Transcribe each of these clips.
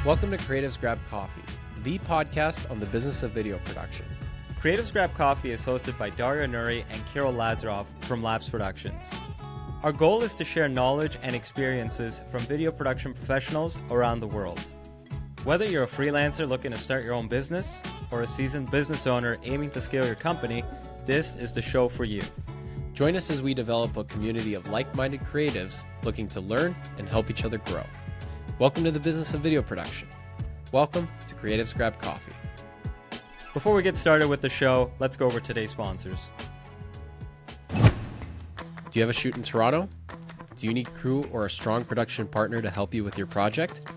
Welcome to Creatives Grab Coffee, the podcast on the business of video production. Creatives Grab Coffee is hosted by Dario Nuri and Kirill Lazarov from Labs Productions. Our goal is to share knowledge and experiences from video production professionals around the world. Whether you're a freelancer looking to start your own business or a seasoned business owner aiming to scale your company, this is the show for you. Join us as we develop a community of like-minded creatives looking to learn and help each other grow. Welcome to the business of video production. Welcome to Creatives Grab Coffee. Before we get started with the show, let's go over today's sponsors. Do you have a shoot in Toronto? Do you need crew or a strong production partner to help you with your project?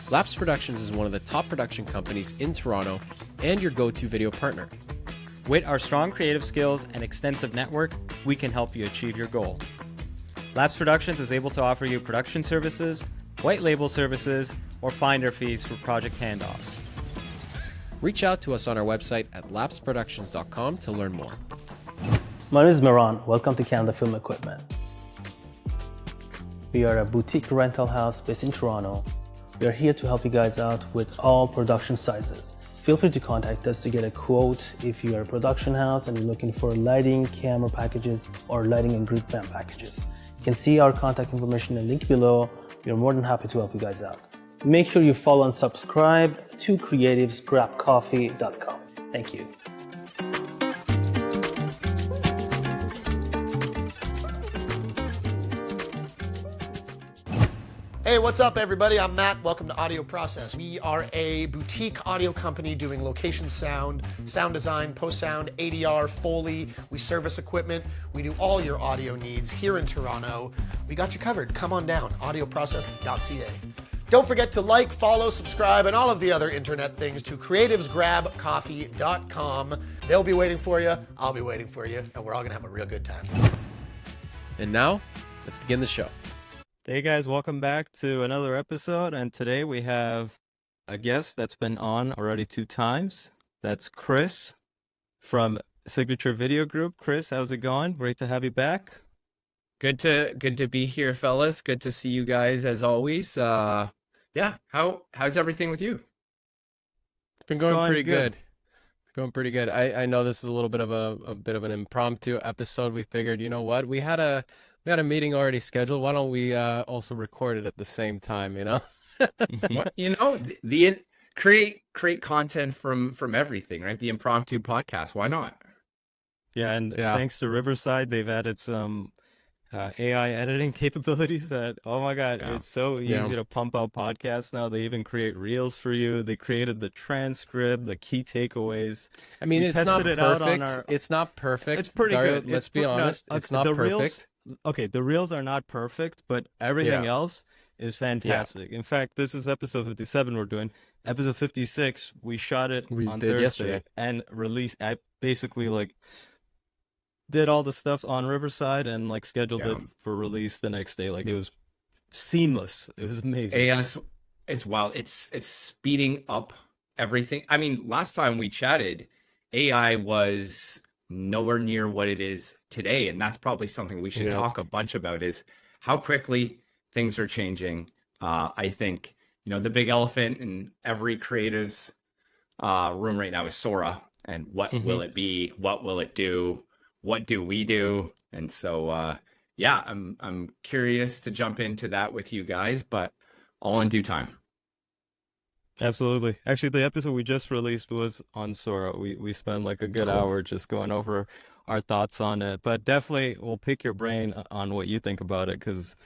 Labs Productions is one of the top production companies in Toronto and your go-to video partner. With our strong creative skills and extensive network, we can help you achieve your goal. Labs Productions is able to offer you production services, white label services, or finder fees for project handoffs. Reach out to us on our website at labsproductions.com to learn more. My name is Miran. Welcome to Canada Film Equipment. We are a boutique rental house based in Toronto. We are here to help you guys out with all production sizes. Feel free to contact us to get a quote if you are a production house and you're looking for lighting, camera packages, or lighting and grid fan packages. You can see our contact information in the link below. We are more than happy to help you guys out. Make sure you follow and subscribe to creativesgrabcoffee.com. Thank you. Hey, what's up, everybody? I'm Matt. Welcome to Audio Process. We are a boutique audio company doing location sound, sound design, post-sound, ADR, Foley. We service equipment. We do all your audio needs here in Toronto. We got you covered. Come on down, audioprocess.ca. Don't forget to like, follow, subscribe, and all of the other internet things to creativesgrabcoffee.com. They'll be waiting for you. I'll be waiting for you, and we're all going to have a real good time. And now, let's begin the show. Hey guys, welcome back to another episode, and today we have a guest that's been on already 2 times. That's Chris from Signature Video Group. Chris, how's it going? Great to have you back. Good to be here, fellas. Good to see you guys as always. How's everything with you? It's been going pretty good. Going pretty good. I know this is a little bit of a bit of an impromptu episode. We figured, you know what? We had a meeting already scheduled. Why don't we also record it at the same time, you know? Create content from everything, right? The impromptu podcast. Why not? Yeah, thanks to Riverside, they've added some AI editing capabilities that, oh my God, it's so easy to pump out podcasts now. They even create reels for you. They created the transcript, the key takeaways. I mean, it's not perfect. It's not perfect. It's pretty good. Let's be honest. It's not perfect. The reels are not perfect, but everything else is fantastic. In fact, this is episode 57 we're doing. Episode 56, we shot it on Thursday yesterday. And released. I basically did all the stuff on Riverside and scheduled it for release the next day. It was seamless. It was amazing. AI, it's wild. It's speeding up everything. I mean, last time we chatted, AI was nowhere near what it is today, and that's probably something we should talk a bunch about, is how quickly things are changing. I think the big elephant in every creative's room right now is Sora, and what will it be? What will it do? What do we do? And so I'm curious to jump into that with you guys, but all in due time. Absolutely. Actually, the episode we just released was on Sora. We spent a good hour just going over our thoughts on it, but definitely we'll pick your brain on what you think about it, because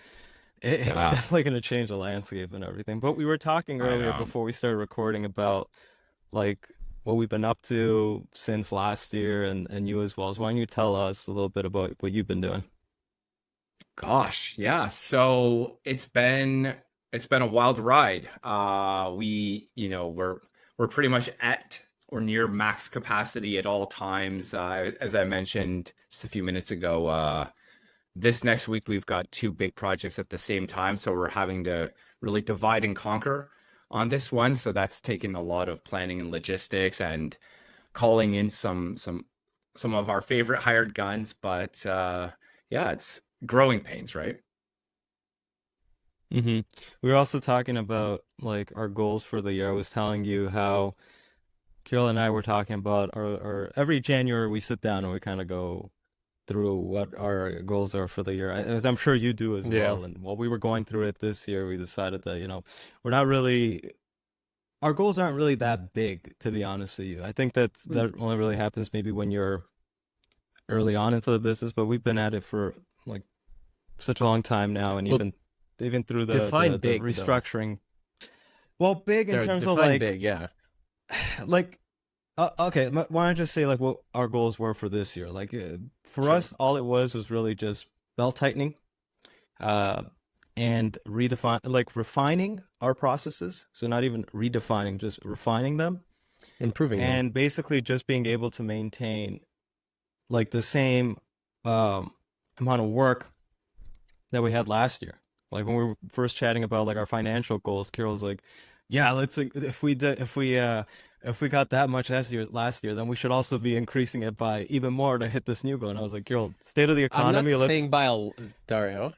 it's definitely going to change the landscape and everything. But we were talking earlier before we started recording about what we've been up to since last year, and you as well. So why don't you tell us a little bit about what you've been doing? Gosh, yeah. So it's been a wild ride. We're pretty much at or near max capacity at all times. As I mentioned just a few minutes ago, this next week we've got 2 big projects at the same time, so we're having to really divide and conquer on this one. So that's taken a lot of planning and logistics and calling in some of our favorite hired guns. But it's growing pains, right? We were also talking about like our goals for the year. I was telling you how Kirill and I were talking about our every January we sit down and we kind of go through what our goals are for the year, as I'm sure you do as Yeah. well. And while we were going through it this year, we decided that, we're not really, our goals aren't really that big, to be honest with you. I think that only really happens maybe when you're early on into the business, but we've been at it for like such a long time now, and Well, even through define the big, though. restructuring. Well, big in They're terms of define like big, yeah. like okay, why don't I just say like what our goals were for this year? Like for Sure. us, all it was really just belt tightening, uh, and refining our processes. So not even redefining, just refining them, Improving them. and basically just being able to maintain like the same amount of work that we had last year. Like when we were first chatting about like our financial goals, Carol's like, "Yeah, let's if we got that much last year, then we should also be increasing it by even more to hit this new goal." And I was like, "Carol, state of the I'm not economy, let's." saying Dario,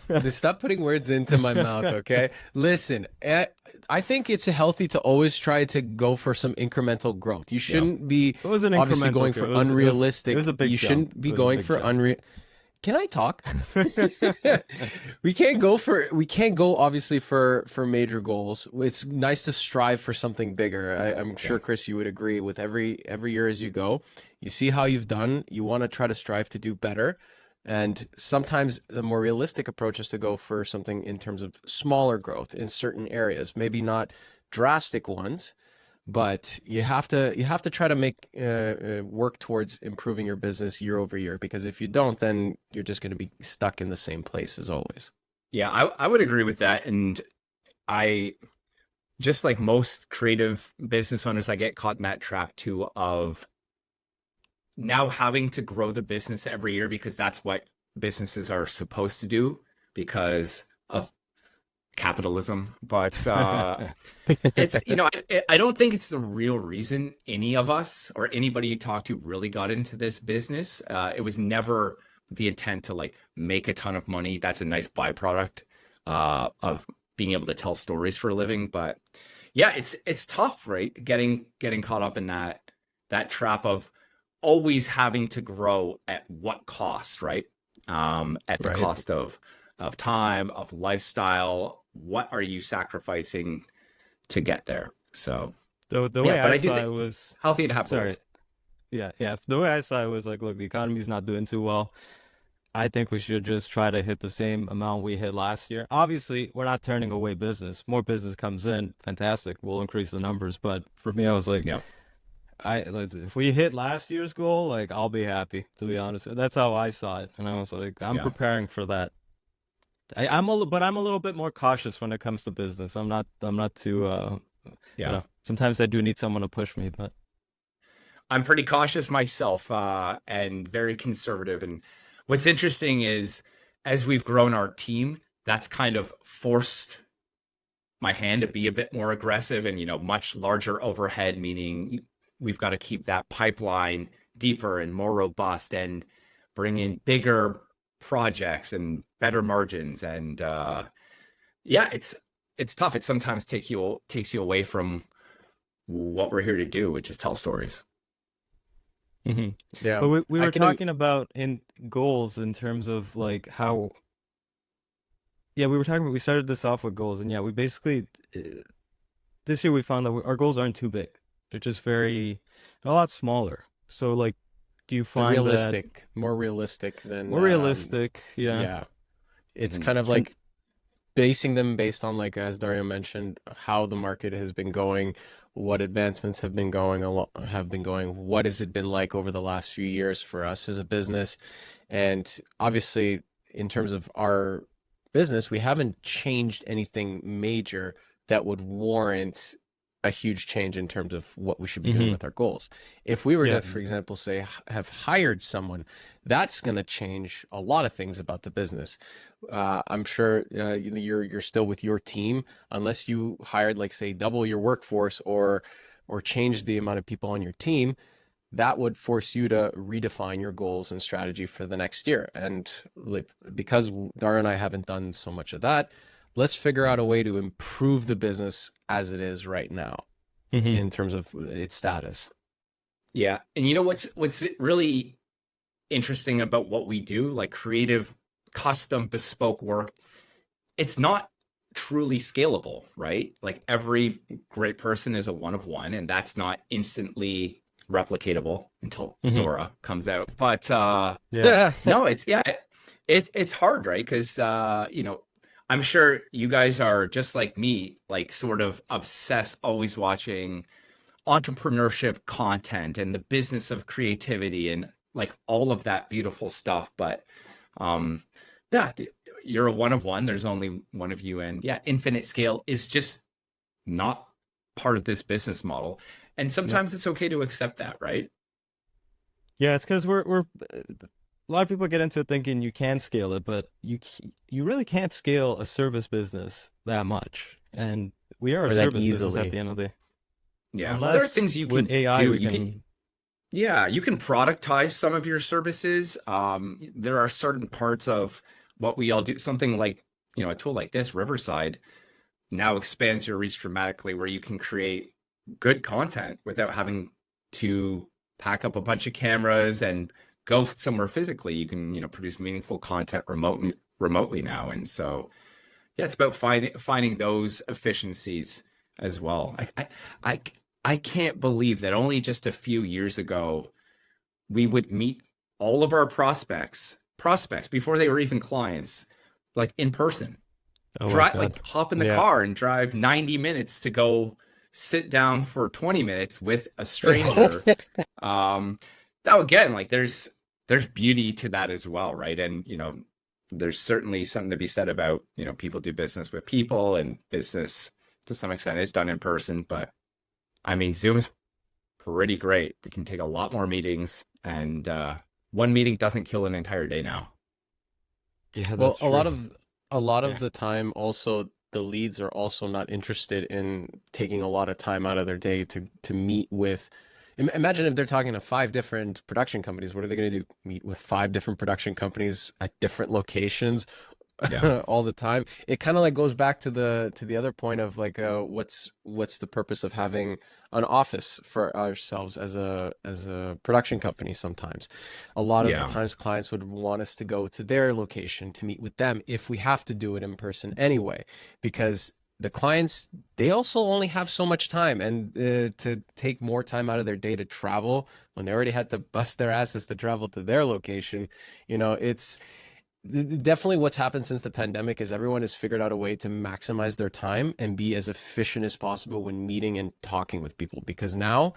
just stop putting words into my mouth, okay? Listen, I think it's healthy to always try to go for some incremental growth. You shouldn't be It was an obviously incremental going growth. for It was unrealistic. it was a big You jump. shouldn't be It was a going big for jump. Can I talk? we can't go obviously for major goals. It's nice to strive for something bigger. I'm sure Chris, you would agree with every year as you go. You see how you've done. You want to try to strive to do better. And sometimes the more realistic approach is to go for something in terms of smaller growth in certain areas, maybe not drastic ones, but you have to try to make work towards improving your business year over year, because if you don't, then you're just going to be stuck in the same place as always. Yeah, I would agree with that. And I, just like most creative business owners, I get caught in that trap too of now having to grow the business every year because that's what businesses are supposed to do because of capitalism. But it's, I don't think it's the real reason any of us or anybody you talk to really got into this business. It was never the intent to like make a ton of money. That's a nice byproduct of being able to tell stories for a living. But yeah, it's tough, right? Getting caught up in that trap of always having to grow at what cost, right? At the Right. cost of time, of lifestyle. What are you sacrificing to get there? So The Yeah, way but I I do saw think- it was healthy to have sorry. goals. Yeah. The way I saw it was like, look, the economy's not doing too well. I think we should just try to hit the same amount we hit last year. Obviously, we're not turning away business. More business comes in, fantastic. We'll increase the numbers. But for me, I was like, Yeah. if we hit last year's goal, like I'll be happy, to be honest. That's how I saw it, and I was like, I'm Yeah. preparing for that. But I'm a little bit more cautious when it comes to business. I'm not too. Yeah. Sometimes I do need someone to push me, but I'm pretty cautious myself and very conservative. And what's interesting is as we've grown our team, that's kind of forced my hand to be a bit more aggressive and, much larger overhead, meaning we've got to keep that pipeline deeper and more robust and bring in bigger projects and better margins. And yeah, it's tough. It sometimes takes you away from what we're here to do, which is tell stories. Yeah. But we I were can- talking about in goals in terms of like how. Yeah, we started this off with goals, and yeah, we basically this year we found that our goals aren't too big. They're just they're a lot smaller. So like, do you find that more realistic than more realistic? Yeah. Yeah. It's Mhm. kind of like basing them based on, like, as Dario mentioned, how the market has been going, what advancements have been going, what has it been like over the last few years for us as a business. And obviously, in terms of our business, we haven't changed anything major that would warrant a huge change in terms of what we should be doing Mhm. with our goals. If we were Yeah. to, for example, say have hired someone, that's going to change a lot of things about the business. I'm sure you're still with your team, unless you hired, like, say, double your workforce or changed the amount of people on your team. That would force you to redefine your goals and strategy for the next year. And like, because Dara and I haven't done so much of that, let's figure out a way to improve the business as it is right now in terms of its status. Yeah. And you know what's really interesting about what we do, like creative, custom, bespoke work, it's not truly scalable, right? Like every great person is a one of one, and that's not instantly replicatable until Sora comes out. But no, it's hard, right? Because you know, I'm sure you guys are just like me, like sort of obsessed, always watching entrepreneurship content and the business of creativity and like all of that beautiful stuff. But yeah, you're a one of one. There's only one of you, and yeah, infinite scale is just not part of this business model. And sometimes it's okay to accept that, right? Yeah, it's because we're a lot of people get into thinking you can scale it, but you really can't scale a service business that much, and we are a Or that service business at easily. the end of the day. Yeah, well, there are things you can with AI do. we You can. can, yeah, you can productize some of your services. There are certain parts of what we all do. Something like, you know, a tool like this, Riverside, now expands your reach dramatically, where you can create good content without having to pack up a bunch of cameras and go somewhere physically. You can, you know, produce meaningful content remotely now. And so, yeah, it's about finding those efficiencies as well. I I can't believe that only just a few years ago we would meet all of our prospects before they were even clients, like in person. Oh my Drive, God. like hop in the Yeah. car and drive 90 minutes to go sit down for 20 minutes with a stranger. Now again, like there's beauty to that as well, right? And you know, there's certainly something to be said about, you know, people do business with people, and business to some extent is done in person. But I mean, Zoom is pretty great. We can take a lot more meetings, and one meeting doesn't kill an entire day now. Yeah, Well, that's a lot true. of the time also the leads are also not interested in taking a lot of time out of their day to meet with. Imagine if they're talking to 5 different production companies. What are they going to do? Meet with 5 different production companies at different locations Yeah. all the time. It kind of like goes back to the other point of like what's the purpose of having an office for ourselves as a production company. Sometimes a lot of the Yeah. times clients would want us to go to their location to meet with them if we have to do it in person anyway, because the clients, they also only have so much time, and to take more time out of their day to travel when they already had to bust their asses to travel to their location, you know, it's definitely what's happened since the pandemic is everyone has figured out a way to maximize their time and be as efficient as possible when meeting and talking with people, because now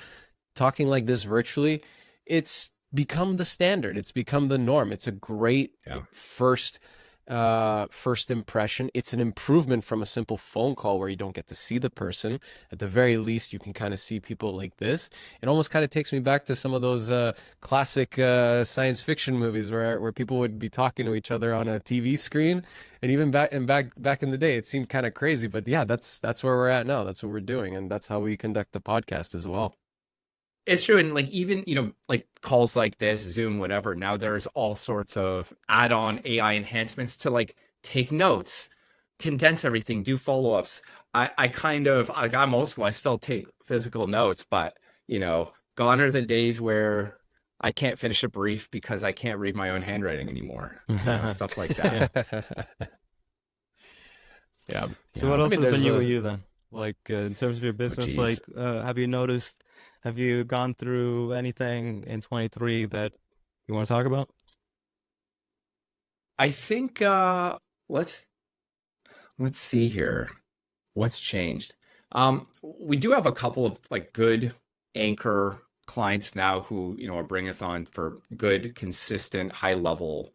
talking like this virtually, it's become the standard, it's become the norm. It's a great Yeah. first impression. It's an improvement from a simple phone call where you don't get to see the person. At the very least, you can kind of see people like this. It almost kind of takes me back to some of those classic science fiction movies where people would be talking to each other on a TV screen. And even back in the day, it seemed kind of crazy. But yeah, that's where we're at now. That's what we're doing, and that's how we conduct the podcast as well. It's true. And like, even, you know, like calls like this, Zoom, whatever, now there's all sorts of add-on AI enhancements to like take notes, condense everything, do follow-ups. I kind of, like, I'm old school. I still take physical notes, but, you know, gone are the days where I can't finish a brief because I can't read my own handwriting anymore. You know, stuff like that. Yeah. So what else mean, has been there's new a- with you then? Like in terms of your business, geez. like have you gone through anything in 23 that you want to talk about? I think let's see here. What's changed? We do have a couple of like good anchor clients now who, you know, are bringing us on for good, consistent, high level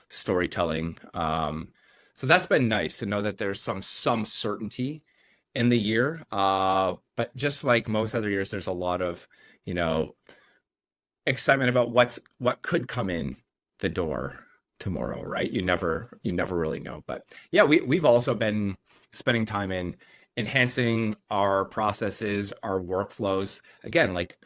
storytelling. So that's been nice to know that there's some certainty in the year. But just like most other years, there's a lot of, you know, excitement about what could come in the door tomorrow, right? You never really know. But yeah, we've also been spending time in enhancing our processes, our workflows. Again, like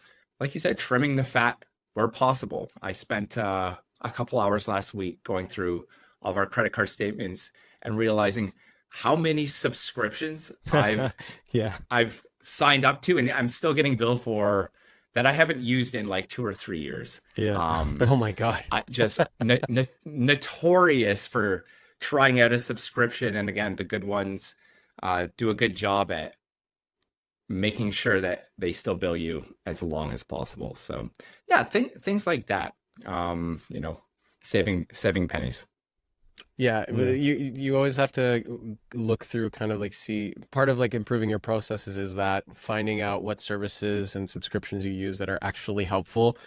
you said, trimming the fat where possible. I spent a couple hours last week going through all of our credit card statements and realizing how many subscriptions I've Yeah. I've signed up to, and I'm still getting billed for that I haven't used in like 2 or 3 years. Yeah. Oh my God. I just notorious for trying out a subscription, and again, the good ones do a good job at making sure that they still bill you as long as possible. So yeah, things like that. Saving pennies. Yeah, Yeah. you always have to look through, kind of like, see, part of like improving your processes is that finding out what services and subscriptions you use that are actually helpful.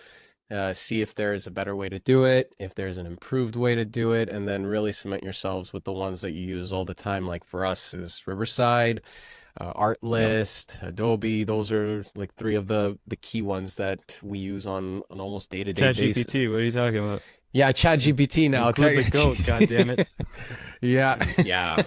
See if there's a better way to do it, if there's an improved way to do it, and then really cement yourselves with the ones that you use all the time. Like for us is Riverside, Artlist, Adobe. Those are like three of the key ones that we use on an almost day-to-day basis. ChatGPT, what are you talking about? Yeah, ChatGPT now. Include the goat, God damn it. Yeah. Yeah,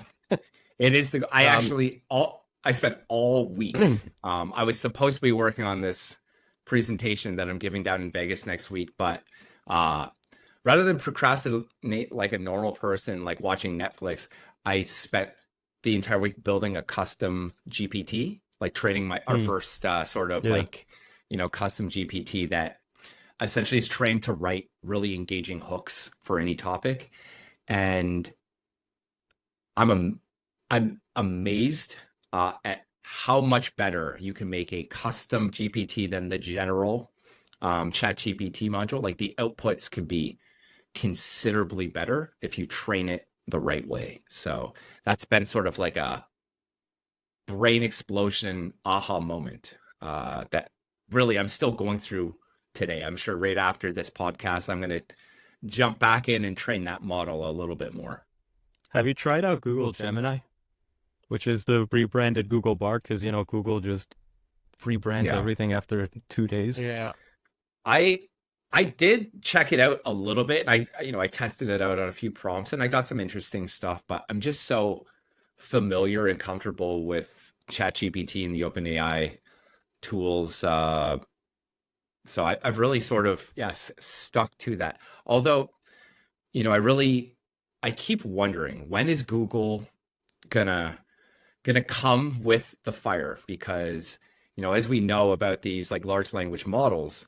it is I spent all week. I was supposed to be working on this presentation that I'm giving down in Vegas next week, but rather than procrastinate like a normal person, like watching Netflix, I spent the entire week building a custom GPT, like training our first sort of custom GPT that essentially is trained to write really engaging hooks for any topic. And I'm amazed at how much better you can make a custom GPT than the general chat GPT module. Like the outputs could be considerably better if you train it the right way. So that's been sort of like a brain explosion aha moment that really I'm still going through today. I'm sure right after this podcast, I'm going to jump back in and train that model a little bit more. Have you tried out Google Gemini, which is the rebranded Google Bard? Because, Google just rebrands everything after 2 days. Yeah. I did check it out a little bit. I tested it out on a few prompts and I got some interesting stuff, but I'm just so familiar and comfortable with ChatGPT and the OpenAI tools. So I've really sort of, stuck to that. Although, I keep wondering, when is Google gonna come with the fire? Because, as we know about these like large language models,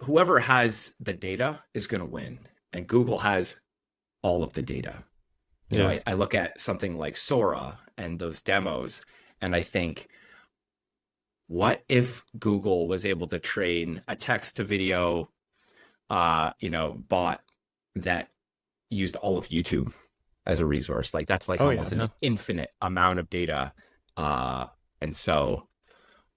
whoever has the data is going to win, and Google has all of the data. I look at something like Sora and those demos, and I think, what if Google was able to train a text to video, bot that used all of YouTube as a resource? Like that's like almost an infinite amount of data. And so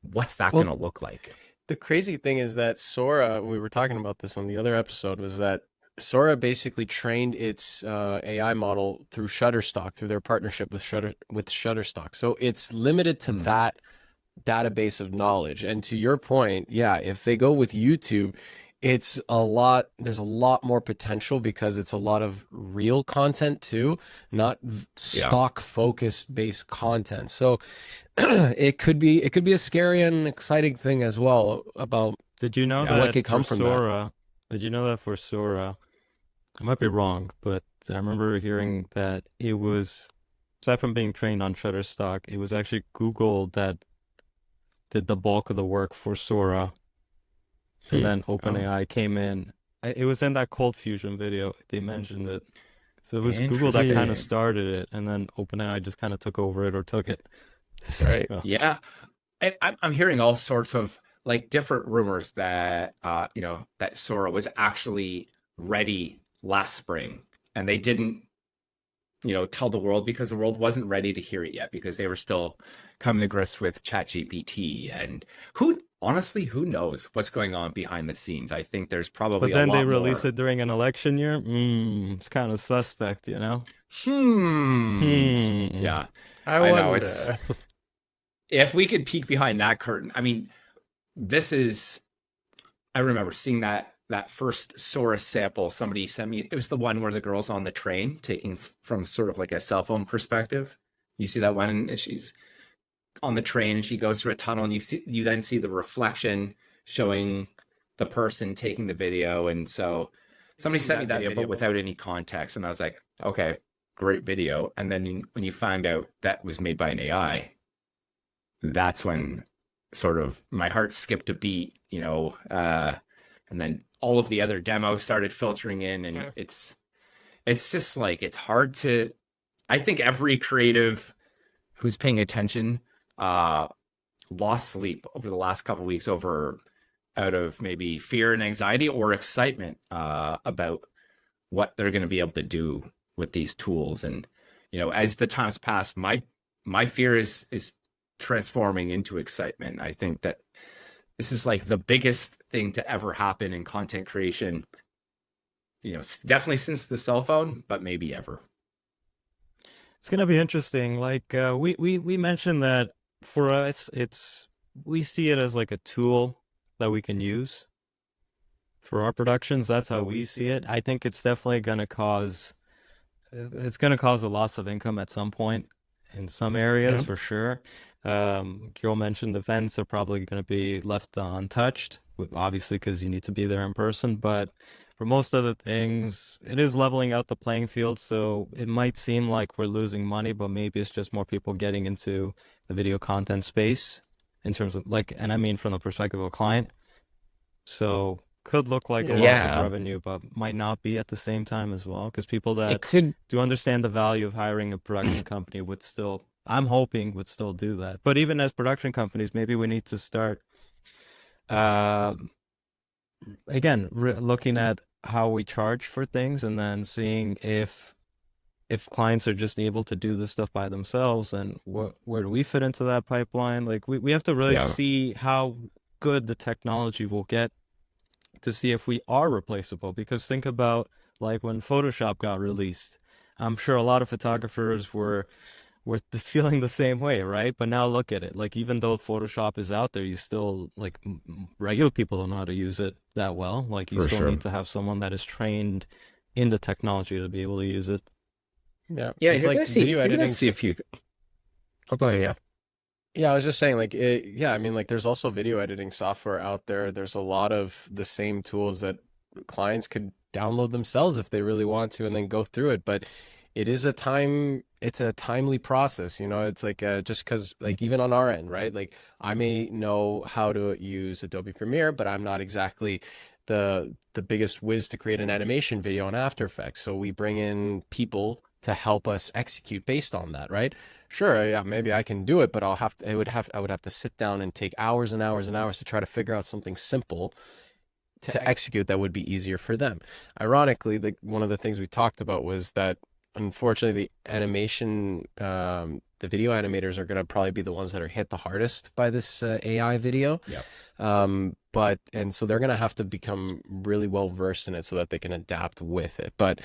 what's that going to look like? The crazy thing is that Sora, we were talking about this on the other episode, was that Sora basically trained its AI model through Shutterstock, through their partnership with Shutterstock. So it's limited to that database of knowledge. And to your point, if they go with YouTube, there's a lot more potential because it's a lot of real content too, not stock focused based content. So it could be a scary and exciting thing as well about Did you know what could come from Sora? Did you know that for Sora? I might be wrong, but I remember hearing that it was, aside from being trained on Shutterstock, it was actually Google that did the bulk of the work for Sora. And then OpenAI came in. It was in that Cold Fusion video. They mentioned it. So it was Google that kind of started it, and then OpenAI just kind of took over it or took it. Right. Yeah. And I'm hearing all sorts of like different rumors that, that Sora was actually ready last spring, and they didn't, tell the world because the world wasn't ready to hear it yet, because they were still coming to grips with ChatGPT. And who knows what's going on behind the scenes? I think there's probably But then a lot they release more. it during an election year. It's kind of suspect, Yeah. I know wonder. it's, if we could peek behind that curtain. I mean, I remember seeing that first Sora sample somebody sent me. It was the one where the girl's on the train taking from sort of like a cell phone perspective. You see that one, and she's on the train and she goes through a tunnel, and you then see the reflection showing the person taking the video. And so somebody sent me that video, but without any context. And I was like, okay, great video. And then when you find out that was made by an AI, that's when sort of my heart skipped a beat, and then all of the other demos started filtering in, and it's just like, it's hard to, I think every creative who's paying attention lost sleep over the last couple of weeks out of maybe fear and anxiety or excitement about what they're going to be able to do with these tools. And as the times pass, my fear is transforming into excitement. I think that this is like the biggest thing to ever happen in content creation, definitely since the cell phone, but maybe ever. It's gonna be interesting. Like we mentioned that for us, we see it as like a tool that we can use for our productions. That's how we see it. I think it's definitely gonna cause a loss of income at some point in some areas for sure. Kirill mentioned events are probably going to be left untouched, obviously because you need to be there in person. But for most other things, it is leveling out the playing field. So it might seem like we're losing money, but maybe it's just more people getting into the video content space in terms of and I mean from the perspective of a client. So could look like a loss of revenue, but might not be at the same time as well, because people that do understand the value of hiring a production company would still, I'm hoping, would still do that. But even as production companies, maybe we need to start, again, looking at how we charge for things, and then seeing if clients are just able to do this stuff by themselves, and where do we fit into that pipeline? Like we have to really see how good the technology will get to see if we are replaceable. Because think about like when Photoshop got released, I'm sure a lot of photographers were feeling the same way, right? But now look at it. Like even though Photoshop is out there, you still like regular people don't know how to use it that well. Like you still need to have someone that is trained in the technology to be able to use it. Yeah, it's like video editing. See a few. Oh, go ahead. Yeah. Yeah, I was just saying, like, I mean, like, there's also video editing software out there. There's a lot of the same tools that clients could download themselves if they really want to, and then go through it. But it's a timely process, It's like just because, like, even on our end, right? Like, I may know how to use Adobe Premiere, but I'm not exactly the biggest whiz to create an animation video on After Effects. So we bring in people to help us execute based on that, right? Sure, yeah, maybe I can do it, but I would have to sit down and take hours and hours and hours to try to figure out something simple to execute that would be easier for them. Ironically, one of the things we talked about was that unfortunately the animation, the video animators are going to probably be the ones that are hit the hardest by this AI video. Yeah. And so they're going to have to become really well versed in it so that they can adapt with it. But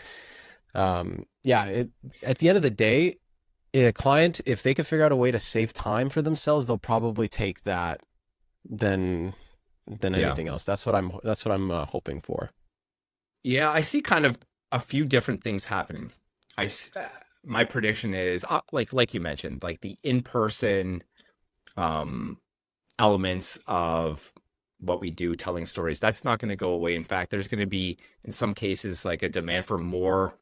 at the end of the day, a client, if they can figure out a way to save time for themselves, they'll probably take that than anything else. That's what I'm hoping for. Yeah, I see kind of a few different things happening. My prediction is like you mentioned, like the in-person elements of what we do, telling stories, that's not going to go away. In fact, there's going to be, in some cases, like a demand for more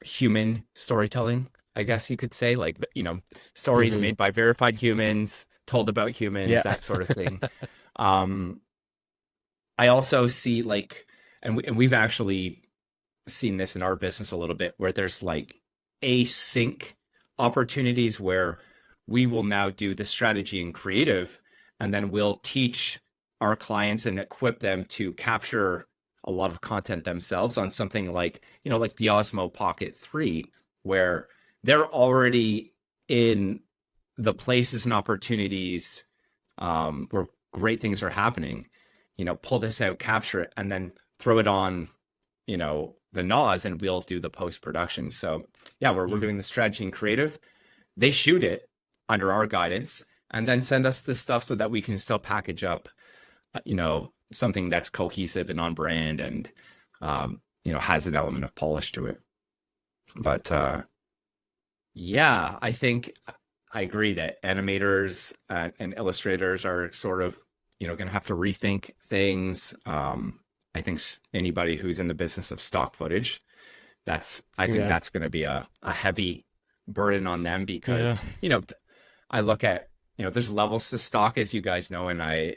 human storytelling, I guess you could say, like, stories made by verified humans, told about humans, that sort of thing. I also see and we've actually seen this in our business a little bit, where there's like async opportunities where we will now do the strategy and creative, and then we'll teach our clients and equip them to capture a lot of content themselves on something like the Osmo Pocket 3, where they're already in the places and opportunities where great things are happening. Pull this out, capture it, and then throw it on, the NAS, and we'll do the post-production. So we're doing the strategy and creative. They shoot it under our guidance and then send us the stuff so that we can still package up, something that's cohesive and on brand and, has an element of polish to it. But I think I agree that animators and illustrators are sort of, going to have to rethink things. I think anybody who's in the business of stock footage I think Yeah. that's going to be a heavy burden on them because, Yeah. you know, I look at, you know, there's levels to stock, as you guys know, and I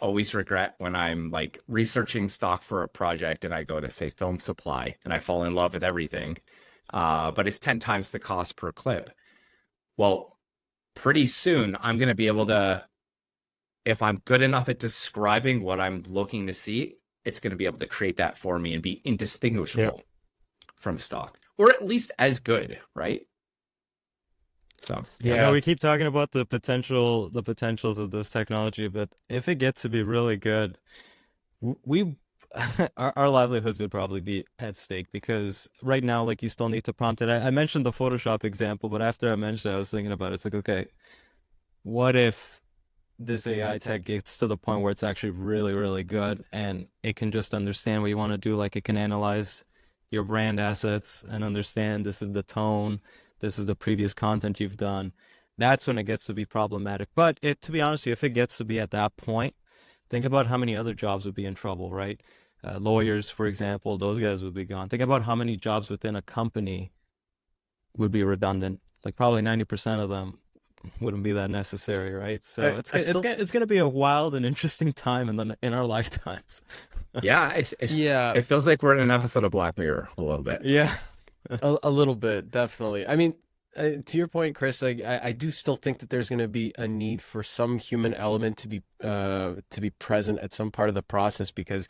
always regret when I'm like researching stock for a project and I go to say film supply and I fall in love with everything. But it's 10 times the cost per clip. Well, pretty soon I'm going to be able to, if I'm good enough at describing what I'm looking to see, it's going to be able to create that for me and be indistinguishable from stock, or at least as good, right? So You know, we keep talking about the potentials of this technology, but if it gets to be really good, we our livelihoods would probably be at stake because right now, like, you still need to prompt it. I mentioned the Photoshop example, but after I mentioned it, I was thinking about it. It's like, okay, what if this AI tech gets to the point where it's actually really, really good and it can just understand what you want to do? Like, it can analyze your brand assets and understand this is the tone, this is the previous content you've done. That's when it gets to be problematic. But to be honest, if it gets to be at that point, think about how many other jobs would be in trouble, right? Lawyers, for example, those guys would be gone. Think about how many jobs within a company would be redundant. Like, probably 90% of them wouldn't be that necessary, right? So it's going to be a wild and interesting time in our lifetimes. yeah, it feels like we're in an episode of Black Mirror a little bit. Yeah. A little bit, definitely. I mean, to your point, Chris, like, I do still think that there's going to be a need for some human element to be present at some part of the process, because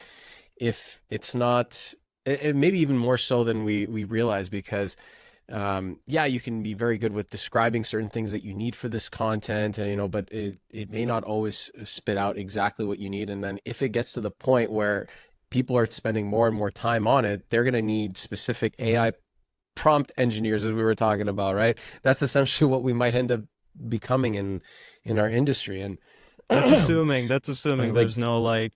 if it's not, it maybe even more so than we realize, because you can be very good with describing certain things that you need for this content, and, you know, but it may not always spit out exactly what you need. And then if it gets to the point where people are spending more and more time on it, they're going to need specific AI prompt engineers, as we were talking about, right? That's essentially what we might end up becoming in our industry. And that's assuming like, there's no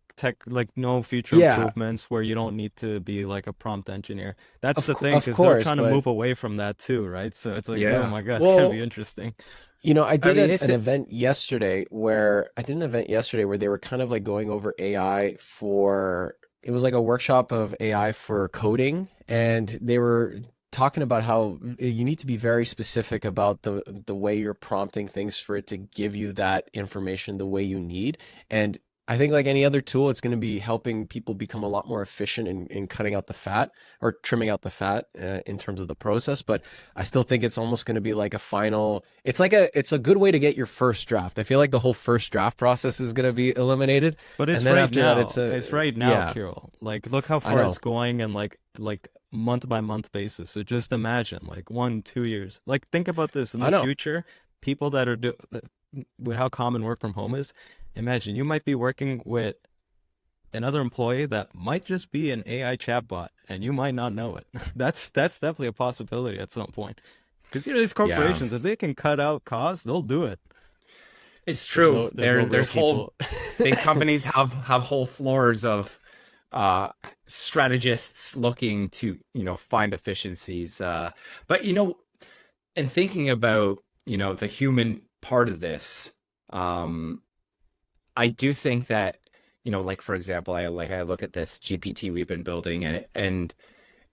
no future improvements where you don't need to be like a prompt engineer. That's the thing, because they're trying to move away from that too, right? So it's like, oh my God, it's gonna be interesting. You know, I did an event yesterday where they were kind of like going over AI for, it was like a workshop of AI for coding, and they were talking about how you need to be very specific about the way you're prompting things for it to give you that information the way you need. And I think, like any other tool, it's going to be helping people become a lot more efficient in cutting out the fat, or trimming out the fat in terms of the process. But I still think it's almost going to be like a final, it's a good way to get your first draft. I feel like the whole first draft process is going to be eliminated. But it's right now. It's right now, Kirill. Like, look how far it's going, and like month by month basis. So just imagine, like, 1-2 years. Like, think about this in the future. People that are with how common work from home is. Imagine you might be working with another employee that might just be an AI chatbot, and you might not know it. That's definitely a possibility at some point. Because, you know, these corporations, if they can cut out costs, they'll do it. It's true. There's whole big companies have whole floors of strategists looking to, you know, find efficiencies. But, you know, and thinking about, you know, the human part of this, I do think that, you know, like, for example, I look at this GPT we've been building, and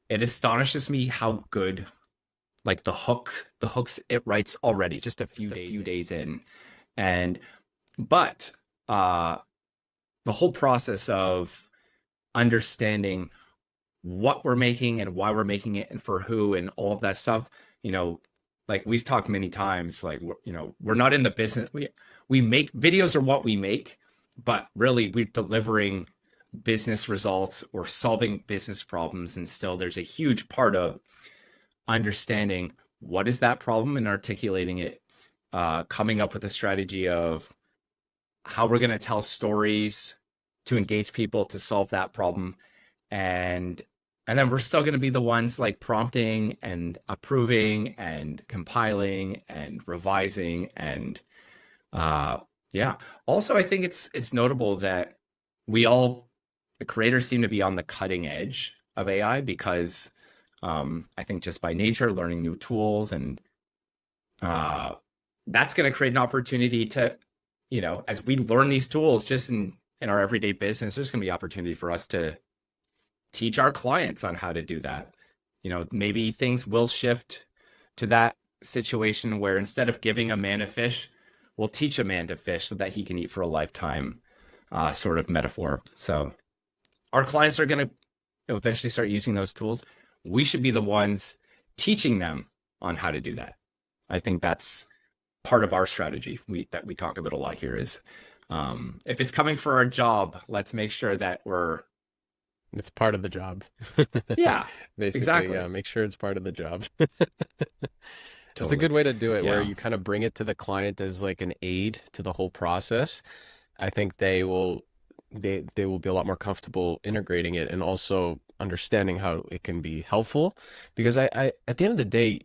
it astonishes me how good, like, the hooks it writes already, just a few days in. But the whole process of understanding what we're making and why we're making it and for who and all of that stuff, you know, like we've talked many times, like, you know, we're not in the business. We make videos, are what we make, but really we're delivering business results or solving business problems. And still there's a huge part of understanding what is that problem and articulating it, coming up with a strategy of how we're going to tell stories to engage people to solve that problem. And then we're still going to be the ones like prompting and approving and compiling and revising. And also, I think it's notable that the creators seem to be on the cutting edge of AI, because I think just by nature, learning new tools, and that's going to create an opportunity to, you know, as we learn these tools just in our everyday business, there's going to be opportunity for us to teach our clients on how to do that. maybe things will shift to that situation where instead of giving a man a fish, we'll teach a man to fish so that he can eat for a lifetime, sort of metaphor. So our clients are going to eventually start using those tools. We should be the ones teaching them on how to do that. I think that's part of our strategy that we talk about a lot here is, if it's coming for our job, let's make sure that It's part of the job. yeah, Basically, exactly. yeah, make sure it's part of the job. It's a Totally. good way to do it, where Yeah. you kind of bring it to the client as like an aid to the whole process. I think they will be a lot more comfortable integrating it and also understanding how it can be helpful. Because I at the end of the day,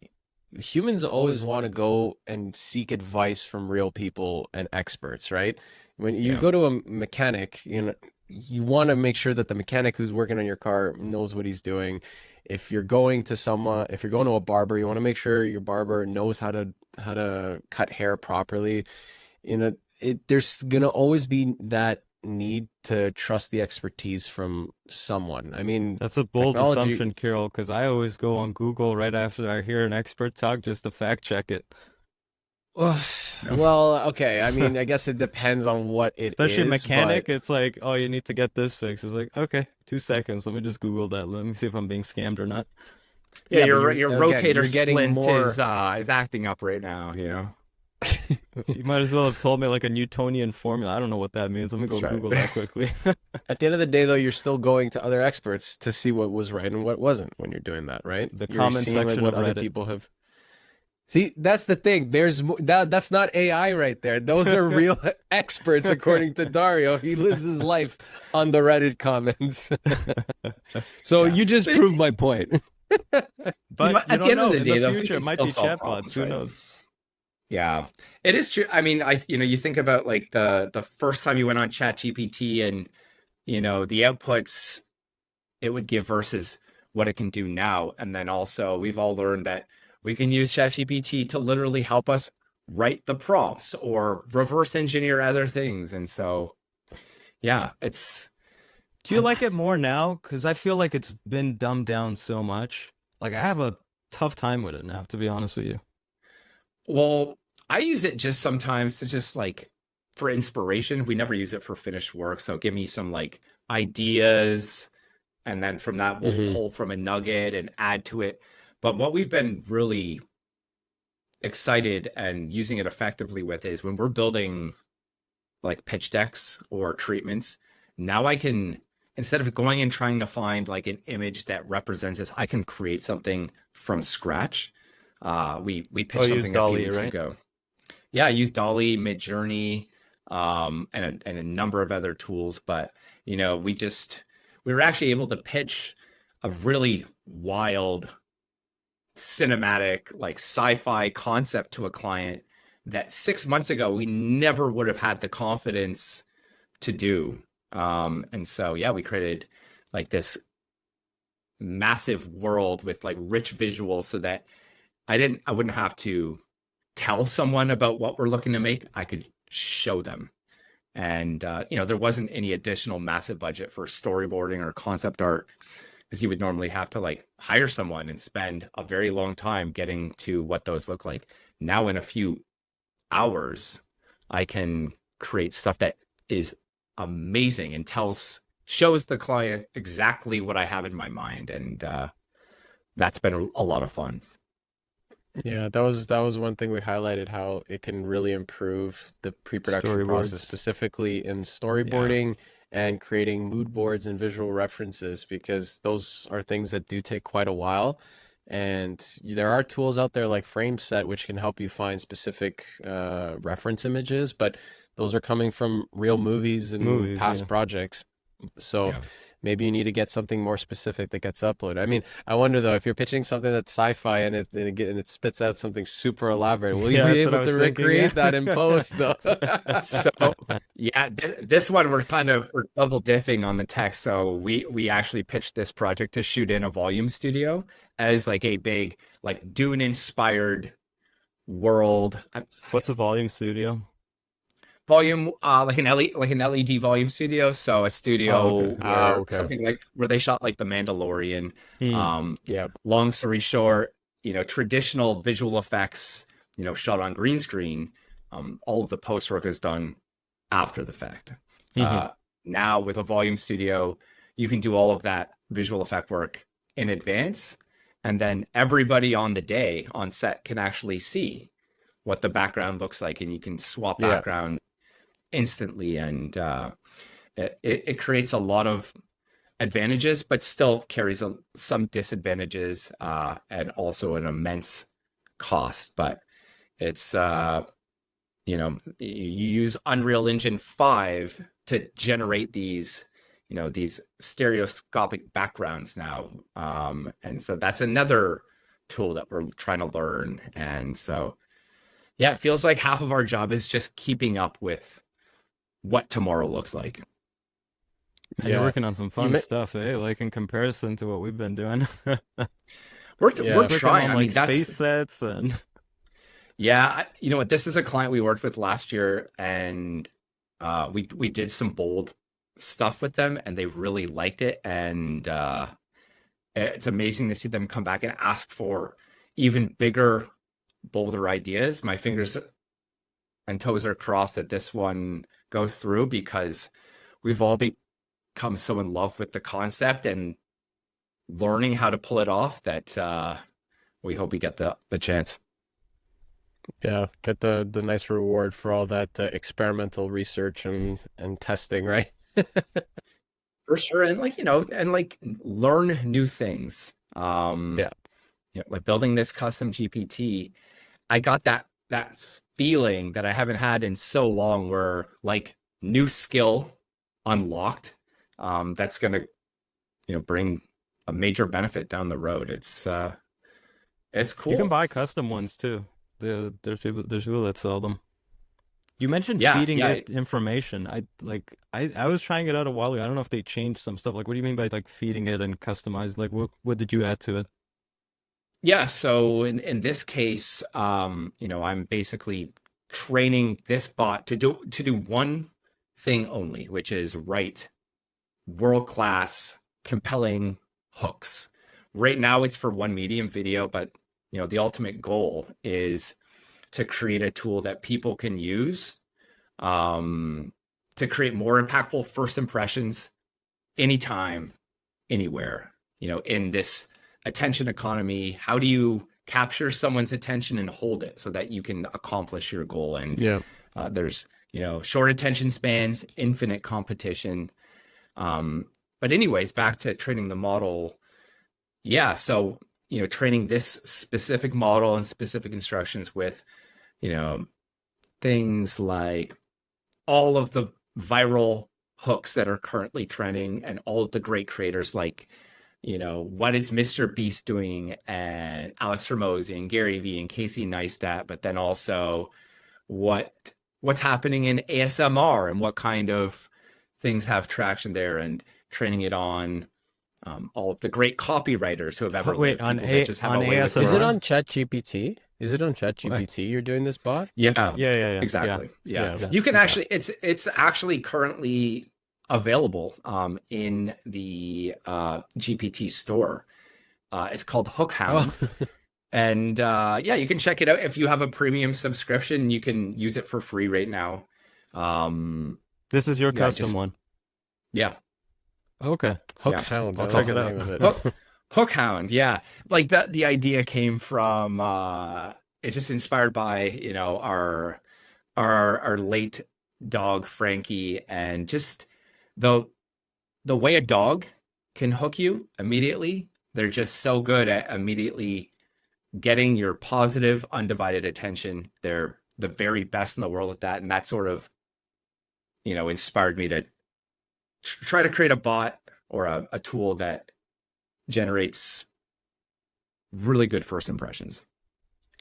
humans always want to go and seek advice from real people and experts, right? When you Yeah. go to a mechanic, you want to make sure that the mechanic who's working on your car knows what he's doing. If you're going to a barber, you want to make sure your barber knows how to cut hair properly. There's gonna always be that need to trust the expertise from someone. I mean, That's a bold technology. assumption, Kirill, because I always go on Google right after I hear an expert talk just to fact check it. Well, okay. I mean, I guess it depends on what it Especially is, mechanic, but it's like, oh, you need to get this fixed. It's like, okay, 2 seconds. Let me just Google that. Let me see if I'm being scammed or not. Yeah, but your again, rotator you're getting splint more. is acting up right now, You might as well have told me like a Newtonian formula. I don't know what that means. Let me go That's right. Google that quickly. At the end of the day, though, you're still going to other experts to see what was right and what wasn't when you're doing that, right? The You're comment seeing, like, section what of other Reddit. people have. See, that's the thing. That's not AI right there. Those are real experts, according to Dario. He lives his life on the Reddit comments. So Yeah. you just proved my point. But at you the don't end know. of the In day, the though, we future, can it might still be solve chatbots. problems, Who right? knows? Yeah, it is true. I mean, you think about like the first time you went on ChatGPT and the outputs it would give versus what it can do now, and then also we've all learned that we can use ChatGPT to literally help us write the prompts or reverse engineer other things, and so yeah, it's Do you like it more now? Because I feel like it's been dumbed down so much. Like, I have a tough time with it now, to be honest with you. well, I use it just sometimes to just like for inspiration. We never use it for finished work, so give me some like ideas. And then from that, we'll Mhm. pull from a nugget and add to it. But what we've been really excited and using it effectively with is when we're building like pitch decks or treatments, now I can, instead of going and trying to find like an image that represents this, I can create something from scratch. We pitched use something a few DALL-E, weeks right? ago. Yeah, I use DALL-E, Midjourney, and a number of other tools. But we were actually able to pitch a really wild cinematic, like sci-fi concept to a client that 6 months ago we never would have had the confidence to do. And so yeah, we created like this massive world with like rich visuals so that I wouldn't have to tell someone about what we're looking to make. I could show them. And there wasn't any additional massive budget for storyboarding or concept art, because you would normally have to like hire someone and spend a very long time getting to what those look like. Now in a few hours, I can create stuff that is amazing and shows the client exactly what I have in my mind. And that's been a lot of fun. Yeah, that was one thing we highlighted, how it can really improve the pre-production process, Storyboards. specifically in storyboarding and creating mood boards and visual references, because those are things that do take quite a while. And there are tools out there like FrameSet which can help you find specific reference images, but those are coming from real movies and Movies, past yeah. projects. So Yeah. maybe you need to get something more specific that gets uploaded. I mean, I wonder though, if you're pitching something that's sci-fi and it spits out something super elaborate, will you Yeah, be that's what able I to was thinking, recreate yeah. that in post though? So yeah, this one we're double dipping on the text. So we actually pitched this project to shoot in a volume studio as like a big like Dune inspired world. What's a volume studio? volume, like an LED volume studio. So a studio where something like where they shot like The Mandalorian. Long story short, traditional visual effects, shot on green screen. All of the post work is done after the fact. Now with a volume studio, you can do all of that visual effect work in advance, and then everybody on the day on set can actually see what the background looks like, and you can swap background instantly, and it creates a lot of advantages, but still carries some disadvantages, and also an immense cost. But it's you use Unreal Engine 5 to generate these these stereoscopic backgrounds now, and so that's another tool that we're trying to learn. And so yeah, it feels like half of our job is just keeping up with what tomorrow looks like. And you're working on some fun stuff, eh? Like in comparison to what we've been doing. We're trying. On, like, space sets and yeah, you know what? This is a client we worked with last year, and we did some bold stuff with them, and they really liked it. And it's amazing to see them come back and ask for even bigger, bolder ideas. My fingers and toes are crossed that this one goes through, because we've all become so in love with the concept and learning how to pull it off that we hope we get the chance. Yeah, get the nice reward for all that experimental research and testing, right? For sure. And like learn new things. Like building this custom GPT, I got that feeling that I haven't had in so long, where like new skill unlocked, that's going to bring a major benefit down the road. It's cool. You can buy custom ones too. There's people that sell them. You mentioned feeding it information. I was trying it out a while ago. I don't know if they changed some stuff. Like, what do you mean by like feeding it and customize? Like, what did you add to it? Yeah, so in this case, I'm basically training this bot to do one thing only, which is write world-class, compelling hooks. Right now, it's for one medium, video, but the ultimate goal is to create a tool that people can use to create more impactful first impressions anytime, anywhere. In this attention economy, how do you capture someone's attention and hold it so that you can accomplish your goal? And there's short attention spans, infinite competition. But anyways, back to training the model. Yeah, so training this specific model and specific instructions with things like all of the viral hooks that are currently trending, and all of the great creators like what is Mr. Beast doing, and Alex Hormozy and Gary Vee and Casey Neistat, but then also what's happening in ASMR and what kind of things have traction there, and training it on all of the great copywriters who have ever lived. Just have a way with Is it on ChatGPT? Is it on ChatGPT you're doing this bot? Yeah. Exactly. Yeah. You can actually, it's actually currently available in the GPT store. It's called Hook Hound. And you can check it out. If you have a premium subscription, you can use it for free right now. This is your custom one. Yeah. Okay. Hook Hound. I'll check it out. Hook Hound, yeah. Like the idea came from it's just inspired by our late dog Frankie, and just the way a dog can hook you immediately. They're just so good at immediately getting your positive, undivided attention. They're the very best in the world at that, and that sort of inspired me to try to create a bot or a tool that generates really good first impressions.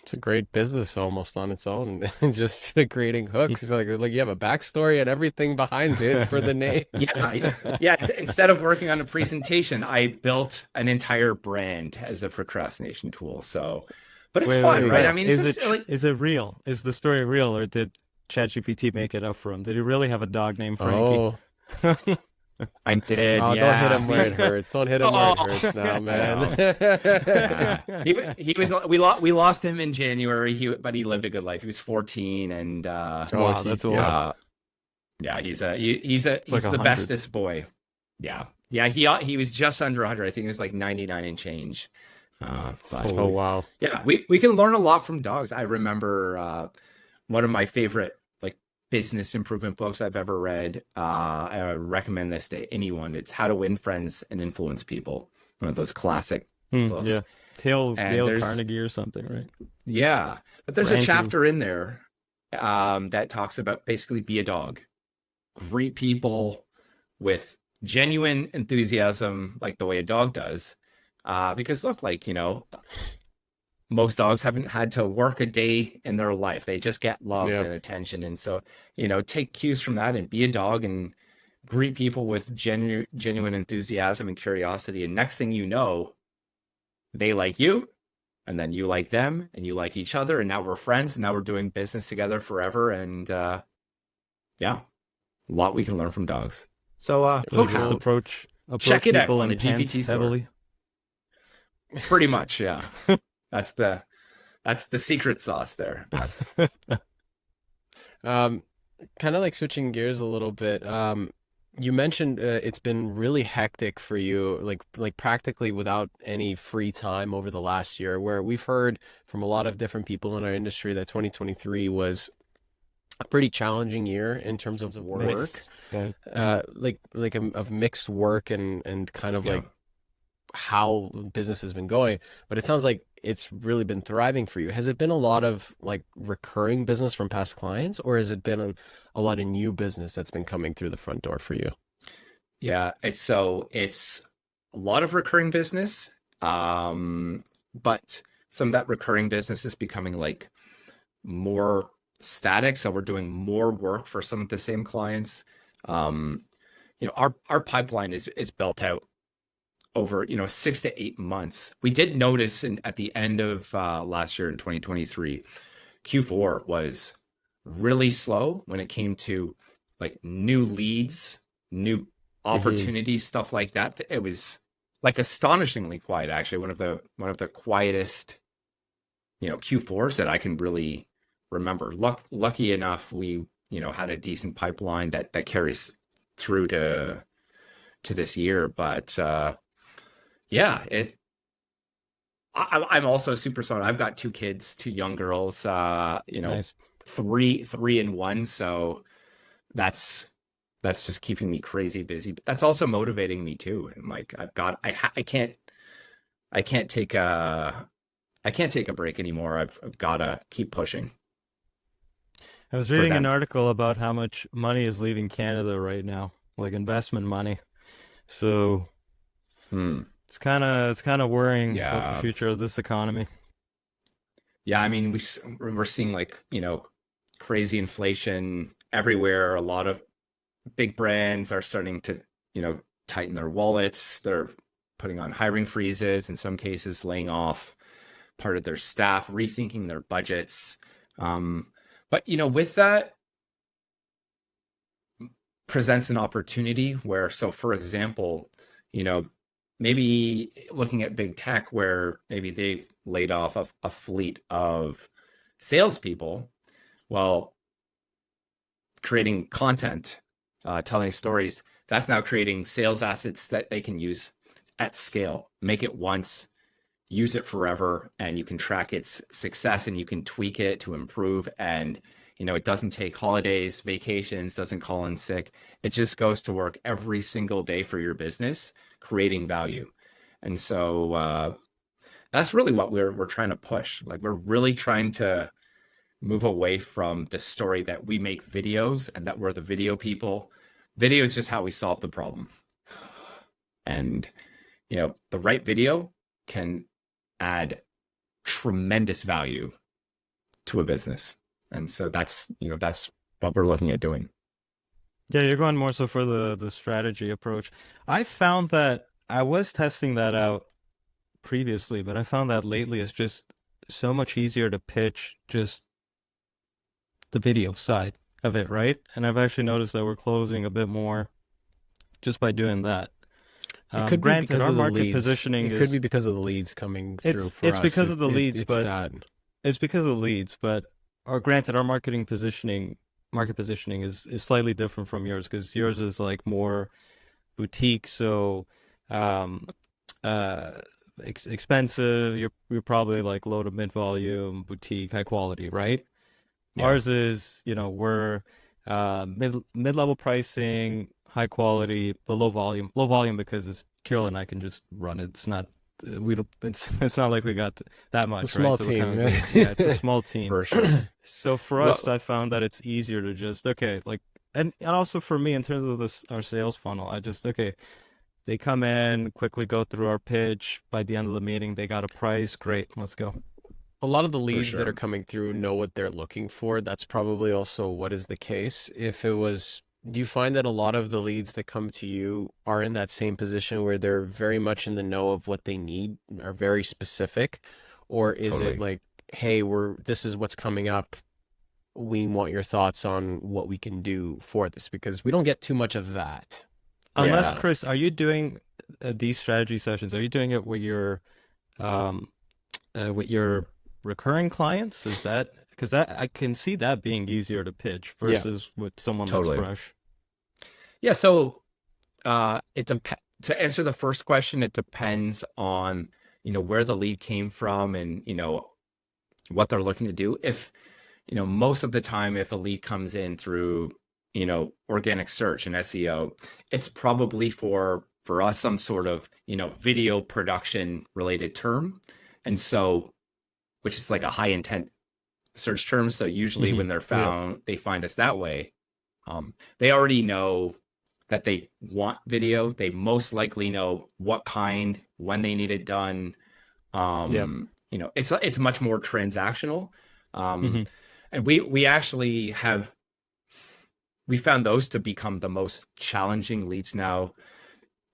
It's a great business almost on its own, just creating hooks. It's like you have a backstory and everything behind it for the name. Instead of working on a presentation, I built an entire brand as a procrastination tool. So, but it's fun, right? I mean, is it real? Is the story real, or did ChatGPT make it up for him? Did he really have a dog named Frankie? Oh, I did. oh, Yeah. don't hit him where it hurts. Don't hit him where it Oh. hurts now, I man. Yeah. He was we lost him in January. But he lived a good life. He was 14, and Wow, that's old. yeah, he's like the 100. bestest boy. Yeah. He was just under 100. I think it was like 99 and change. But Oh, wow. yeah, we can learn a lot from dogs. I remember one of my favorite like business improvement books I've ever read. I recommend this to anyone. It's How to Win Friends and Influence People. One of those classic books. Yeah, And Dale there's- Carnegie or something, right? Yeah, but there's Ranking. a chapter in there that talks about basically be a dog, greet people with genuine enthusiasm, like the way a dog does. Because look, like, most dogs haven't had to work a day in their life. They just get love Yeah. and attention. And so, take cues from that and be a dog and greet people with genuine enthusiasm and curiosity. And next thing you know, they like you, and then you like them, and you like each other. And now we're friends, and now we're doing business together forever. And yeah, a lot we can learn from dogs. So Really Hook just Hound, approach check it out people on the intent GPT store. heavily. pretty much, yeah. That's the secret sauce there. Kind of like switching gears a little bit. You mentioned it's been really hectic for you, like practically without any free time over the last year, where we've heard from a lot of different people in our industry that 2023 was a pretty challenging year in terms of the work, Mixed. Yeah. of mixed work and kind of Yeah. like how business has been going. But it sounds like it's really been thriving for you. Has it been a lot of like recurring business from past clients, or has it been a lot of new business that's been coming through the front door for you? Yeah, it's a lot of recurring business, but some of that recurring business is becoming like more static. So we're doing more work for some of the same clients. Our pipeline is built out over 6 to 8 months. We did notice at the end of last year in 2023, Q4 was really slow when it came to like new leads, new opportunities, stuff like that. It was like astonishingly quiet, actually. One of the quietest, Q4s that I can really remember. Lucky enough, we had a decent pipeline that carries through to this year. But yeah, I'm also super sorry. I've got 2 kids, 2 young girls. Nice. 3 and 1. So that's just keeping me crazy busy. But that's also motivating me too. I'm like, I can't take a break anymore. I've got to keep pushing. I was reading them. an article about how much money is leaving Canada right now, like investment money. So it's kind of worrying about Yeah. the future of this economy. Yeah, I mean, we're seeing like, crazy inflation everywhere. A lot of big brands are starting to, tighten their wallets. They're putting on hiring freezes, in some cases laying off part of their staff, rethinking their budgets. But, with that presents an opportunity where, so for example, maybe looking at big tech where maybe they've laid off a fleet of salespeople, well, creating content, telling stories, that's now creating sales assets that they can use at scale. Make it once, use it forever, and you can track its success and you can tweak it to improve. And, it doesn't take holidays, vacations, doesn't call in sick. It just goes to work every single day for your business, creating value. And so that's really what we're trying to push. Like, we're really trying to move away from the story that we make videos and that we're the video people. Video is just how we solve the problem. And, the right video can add tremendous value to a business. And so that's what we're looking at doing. Yeah, you're going more so for the strategy approach. I found that I was testing that out previously, but I found that lately it's just so much easier to pitch just the video side of it, right? And I've actually noticed that we're closing a bit more just by doing that. It could be Granted, because our of the market leads. positioning It could be is because of the leads coming through for it's us. because of the leads, It's but that. it's because of the leads, but or granted, our market positioning is slightly different from yours because yours is like more boutique, so um, uh, expensive. You're probably like low to mid volume, boutique, high quality, right? Yeah. Ours is, we're mid level pricing, high quality, but low volume because it's Kirill and I can just run it. It's not we don't it's not like we got that much, small right? So we're team. kind of yeah, it's a small team. For sure. So for Well- us, I found that it's easier to just like and also for me in terms of our sales funnel, I just they come in, quickly go through our pitch. By the end of the meeting, they got a price. Great, let's go. A lot of the leads that sure. are coming through know what they're looking for. That's probably also what is the case. Do you find that a lot of the leads that come to you are in that same position where they're very much in the know of what they need, are very specific? Or is Totally. it like, hey, this is what's coming up. We want your thoughts on what we can do for this, because we don't get too much of that. Unless, Yeah. Chris, are you doing these strategy sessions? Are you doing it with your recurring clients? Is that because I can see that being easier to pitch versus with someone Totally. that's fresh? Yeah, so to answer the first question, it depends on, where the lead came from and, what they're looking to do. If, most of the time, if a lead comes in through, organic search and SEO, it's probably for us some sort of, video production related term. And so, which is like a high intent search term. So usually when they're found, they find us that way. They already know that they want video. They most likely know what kind, when they need it done. It's much more transactional. And we actually we found those to become the most challenging leads now.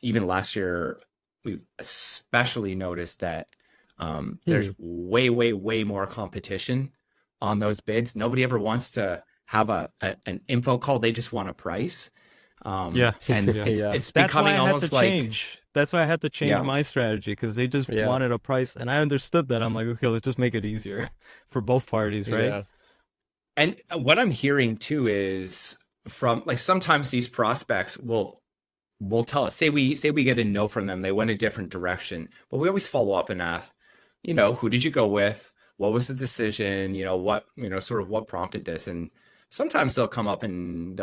Even last year, we've especially noticed that there's way, way, way more competition on those bids. Nobody ever wants to have an info call. They just want a price. And it's That's becoming why I had almost to like change. That's why I had to change my strategy because they just wanted a price, and I understood that. I'm like, okay, let's just make it easier for both parties, right? Yeah. And what I'm hearing too is from like sometimes these prospects will tell us, say we get a no from them, they went a different direction, but we always follow up and ask, who did you go with? What was the decision? What sort of what prompted this? And sometimes they'll come out and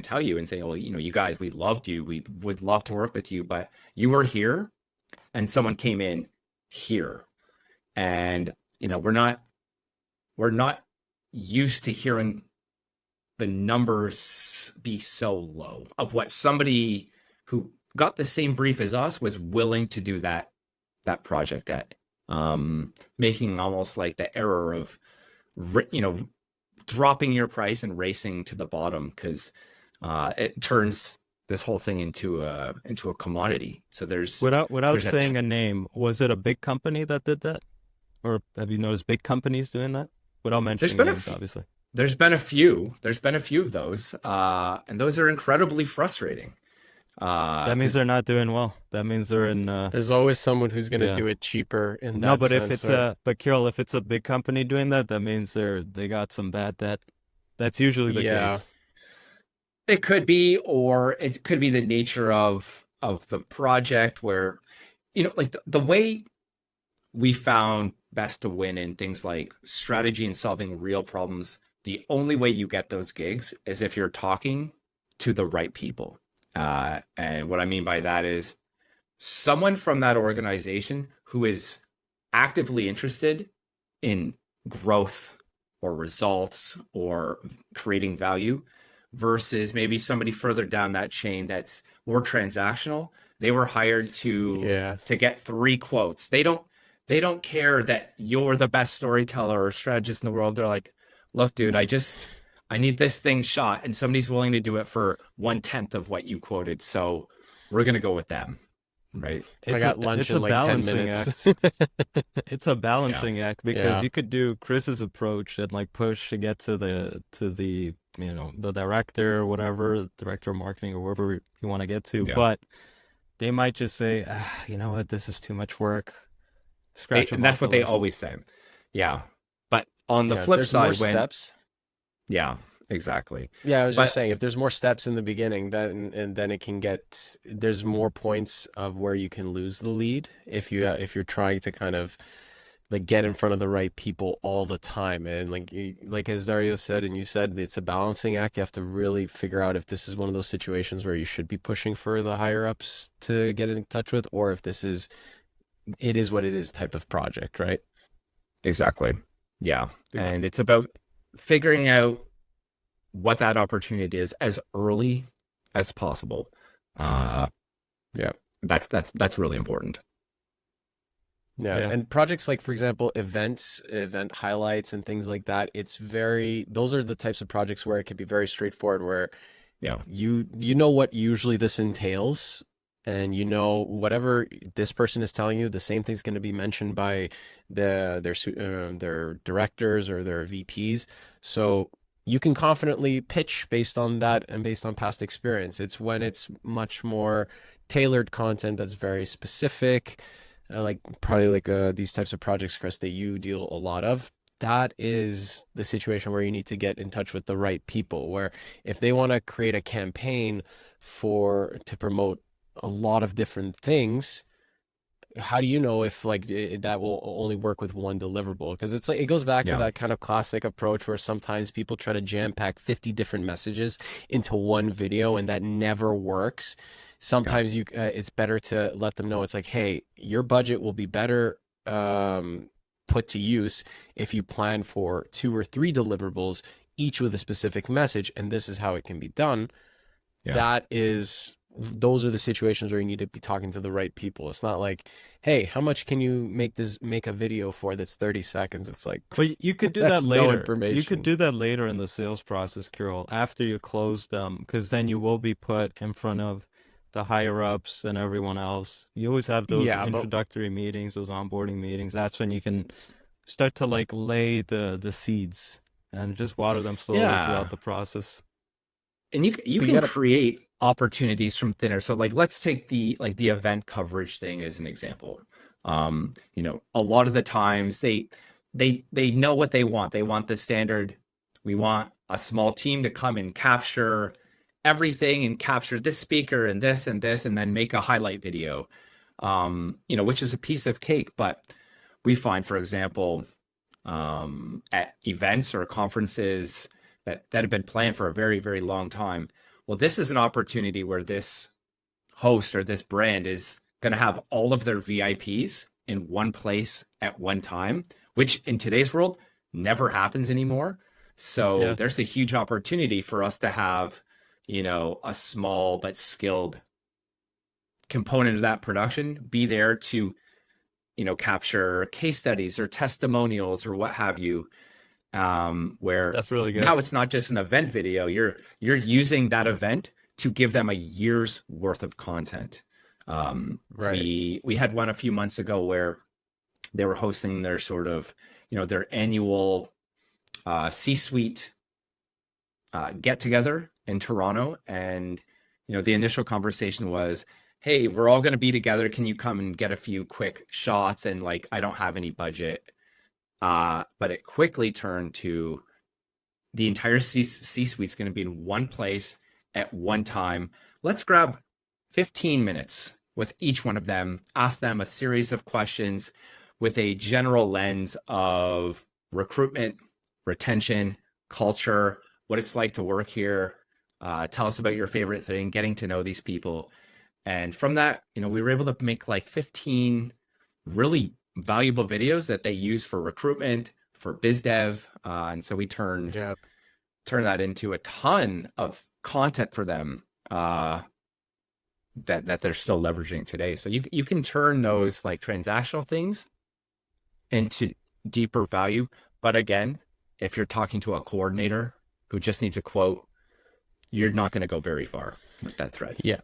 tell you and say, well, you guys, we loved you. We would love to work with you, but you were here and someone came in here. And, we're not used to hearing the numbers be so low of what somebody who got the same brief as us was willing to do that project at, making almost like the error of, dropping your price and racing to the bottom because it turns this whole thing into a commodity. So without saying a name, was it a big company that did that, or have you noticed big companies doing that without mentioning names? Obviously, there's been a few of those, and those are incredibly frustrating. That means they're not doing well. That means they're in. There's always someone who's going to do it cheaper. In that no, but sense, if it's but Kirill, if it's a big company doing that, that means they got some bad debt. That's usually the case. It could be, or it could be the nature of the project where, like the way we found best to win in things like strategy and solving real problems. The only way you get those gigs is if you're talking to the right people. And what I mean by that is someone from that organization who is actively interested in growth or results or creating value versus maybe somebody further down that chain that's more transactional. They were hired to get 3 quotes. They don't care that you're the best storyteller or strategist in the world. They're like, look, dude, I need this thing shot, and somebody's willing to do it for 1/10 of what you quoted. So we're going to go with them. right? I got lunch it's in a like 10 balancing minutes. act. It's a balancing act because Yeah. you could do Chris's approach and like push to get to the the director or whatever, director of marketing or wherever you want to get to, Yeah. but they might just say, you know what, this is too much work. Scratch them And that's off the what they list. always say. Yeah. But on the Yeah. If flip there's more side, when, steps. yeah, exactly. Yeah, I was just But saying, if there's more steps in the beginning, then and then it can get there's more points of where you can lose the lead if you're trying to kind of like get in front of the right people all the time. And like like as Dario said, and you said, it's a balancing act. You have to really figure out if this is one of those situations where you should be pushing for the higher ups to get in touch with, or if this is it is what it is type of project, right? exactly. Yeah. And it's about figuring out what that opportunity is as early as possible. Yeah. That's really important. Yeah. Yeah. And projects like, for example, event highlights and things like that, those are the types of projects where it can be very straightforward, where Yeah. you know what usually this entails, and you know whatever this person is telling you, the same thing's going to be mentioned by their directors or their VPs. So you can confidently pitch based on that and based on past experience. It's when it's much more tailored content that's very specific, like probably like these types of projects, Chris, that you deal a lot of. That is the situation where you need to get in touch with the right people, where if they want to create a campaign to promote a lot of different things, how do you know if like that will only work with one deliverable? Because it's like it goes back to Yeah. that kind of classic approach where sometimes people try to jam pack 50 different messages into one video, and that never works. Sometimes it's better to let them know, it's like, hey, your budget will be better put to use if you plan for 2 or 3 deliverables, each with a specific message, and this is how it can be done. Yeah. Those are the situations where you need to be talking to the right people. It's not like, hey, how much can you make a video for that's 30 seconds? It's like, But you could do that's that no later. You information. could do that later in the sales process, Kirill, after you close them, because then you will be put in front of the higher ups and everyone else. You always have those Yeah, but introductory meetings, those onboarding meetings. That's when you can start to like lay the seeds and just water them slowly Yeah. throughout the process. And you But can you gotta- create opportunities from thinner. So like let's take the event coverage thing as an example. A lot of the times they know what they want. They want the standard. We want a small team to come and capture everything and capture this speaker and this and this, and then make a highlight video. Which is a piece of cake. But we find, for example, at events or conferences that have been planned for a very, very long time. Well, this is an opportunity where this host or this brand is going to have all of their VIPs in one place at one time, which in today's world never happens anymore. So Yeah. there's a huge opportunity for us to have, a small but skilled component of that production be there to, capture case studies or testimonials or what have you. Where That's really good. now it's not just an event video. You're using that event to give them a year's worth of content. Right. We had one a few months ago where they were hosting their sort of, their annual C-suite get together in Toronto, and the initial conversation was, hey, we're all going to be together. Can you come and get a few quick shots? And like, I don't have any budget. But it quickly turned to the entire C-suite's going to be in one place at one time. Let's grab 15 minutes with each one of them, ask them a series of questions with a general lens of recruitment, retention, culture, what it's like to work here. Tell us about your favorite thing, getting to know these people. And from that, we were able to make like 15 really valuable videos that they use for recruitment, for biz dev. And so we turned that into a ton of content for them that they're still leveraging today. So you can turn those like transactional things into deeper value. But again, if you're talking to a coordinator who just needs a quote, you're not going to go very far with that thread. Yeah.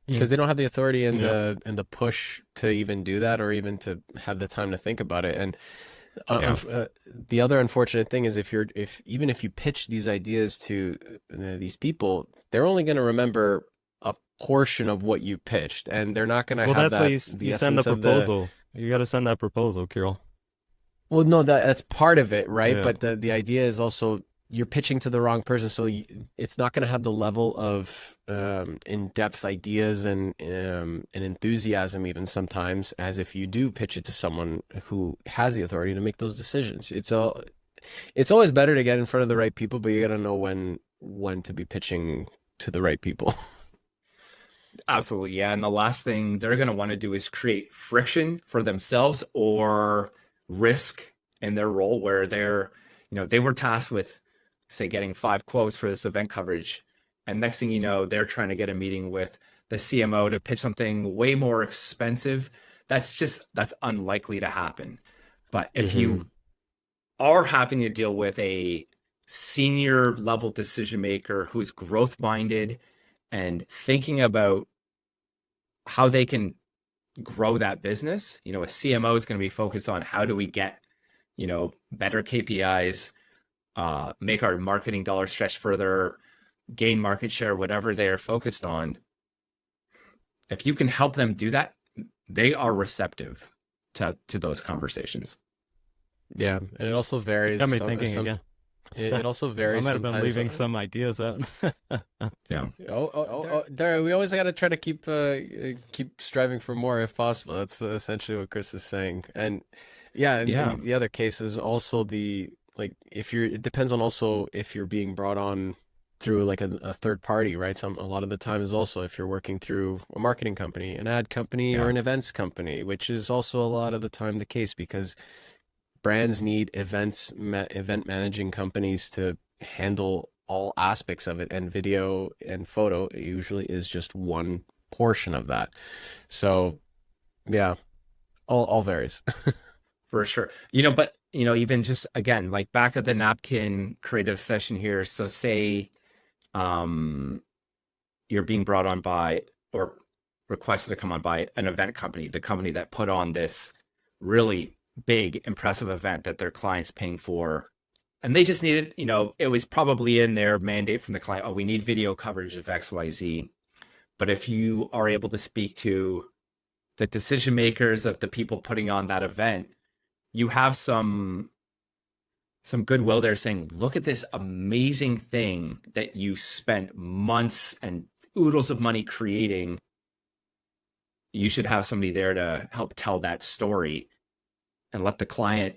because they don't have the authority and Yeah. the push to even do that, or even to have the time to think about it. And Yeah. the other unfortunate thing is, if even if you pitch these ideas to these people, they're only going to remember a portion of what you pitched, and they're not going to Well, have that's why that you the send the essence of the. proposal. You got to send that proposal, Kirill. Well, no, that's part of it, right? Yeah. But the idea is also you're pitching to the wrong person, so it's not going to have the level of in-depth ideas and enthusiasm, even sometimes, as if you do pitch it to someone who has the authority to make those decisions. It's always better to get in front of the right people, but you got to know when to be pitching to the right people. Absolutely, yeah. And the last thing they're going to want to do is create friction for themselves or risk in their role where they were tasked with, say, getting 5 quotes for this event coverage. And next thing you know, they're trying to get a meeting with the CMO to pitch something way more expensive. That's unlikely to happen. But if you are having to deal with a senior level decision maker who's growth minded and thinking about how they can grow that business, a CMO is going to be focused on how do we get, better KPIs, make our marketing dollars stretch further, gain market share, whatever they're focused on. If you can help them do that, they are receptive to those conversations. Yeah, and it also varies. Got me thinking again. It also I varies. might have been sometimes. leaving some ideas out. Yeah. We always got to try to keep striving for more if possible. That's essentially what Chris is saying. And yeah, and the other case is also it depends on also if you're being brought on through like a third party, right? A lot of the time is also if you're working through a marketing company, an ad company, or an events company, which is also a lot of the time the case, because brands need event managing companies to handle all aspects of it, and video and photo usually is just one portion of that. So yeah, all varies. For sure. But even just again, like back at the napkin creative session here. So say you're being brought on by or requested to come on by an event company, the company that put on this really big, impressive event that their client's paying for. And they just needed, it was probably in their mandate from the client, we need video coverage of XYZ. But if you are able to speak to the decision makers of the people putting on that event, you have some goodwill there saying, look at this amazing thing that you spent months and oodles of money creating. You should have somebody there to help tell that story and let the client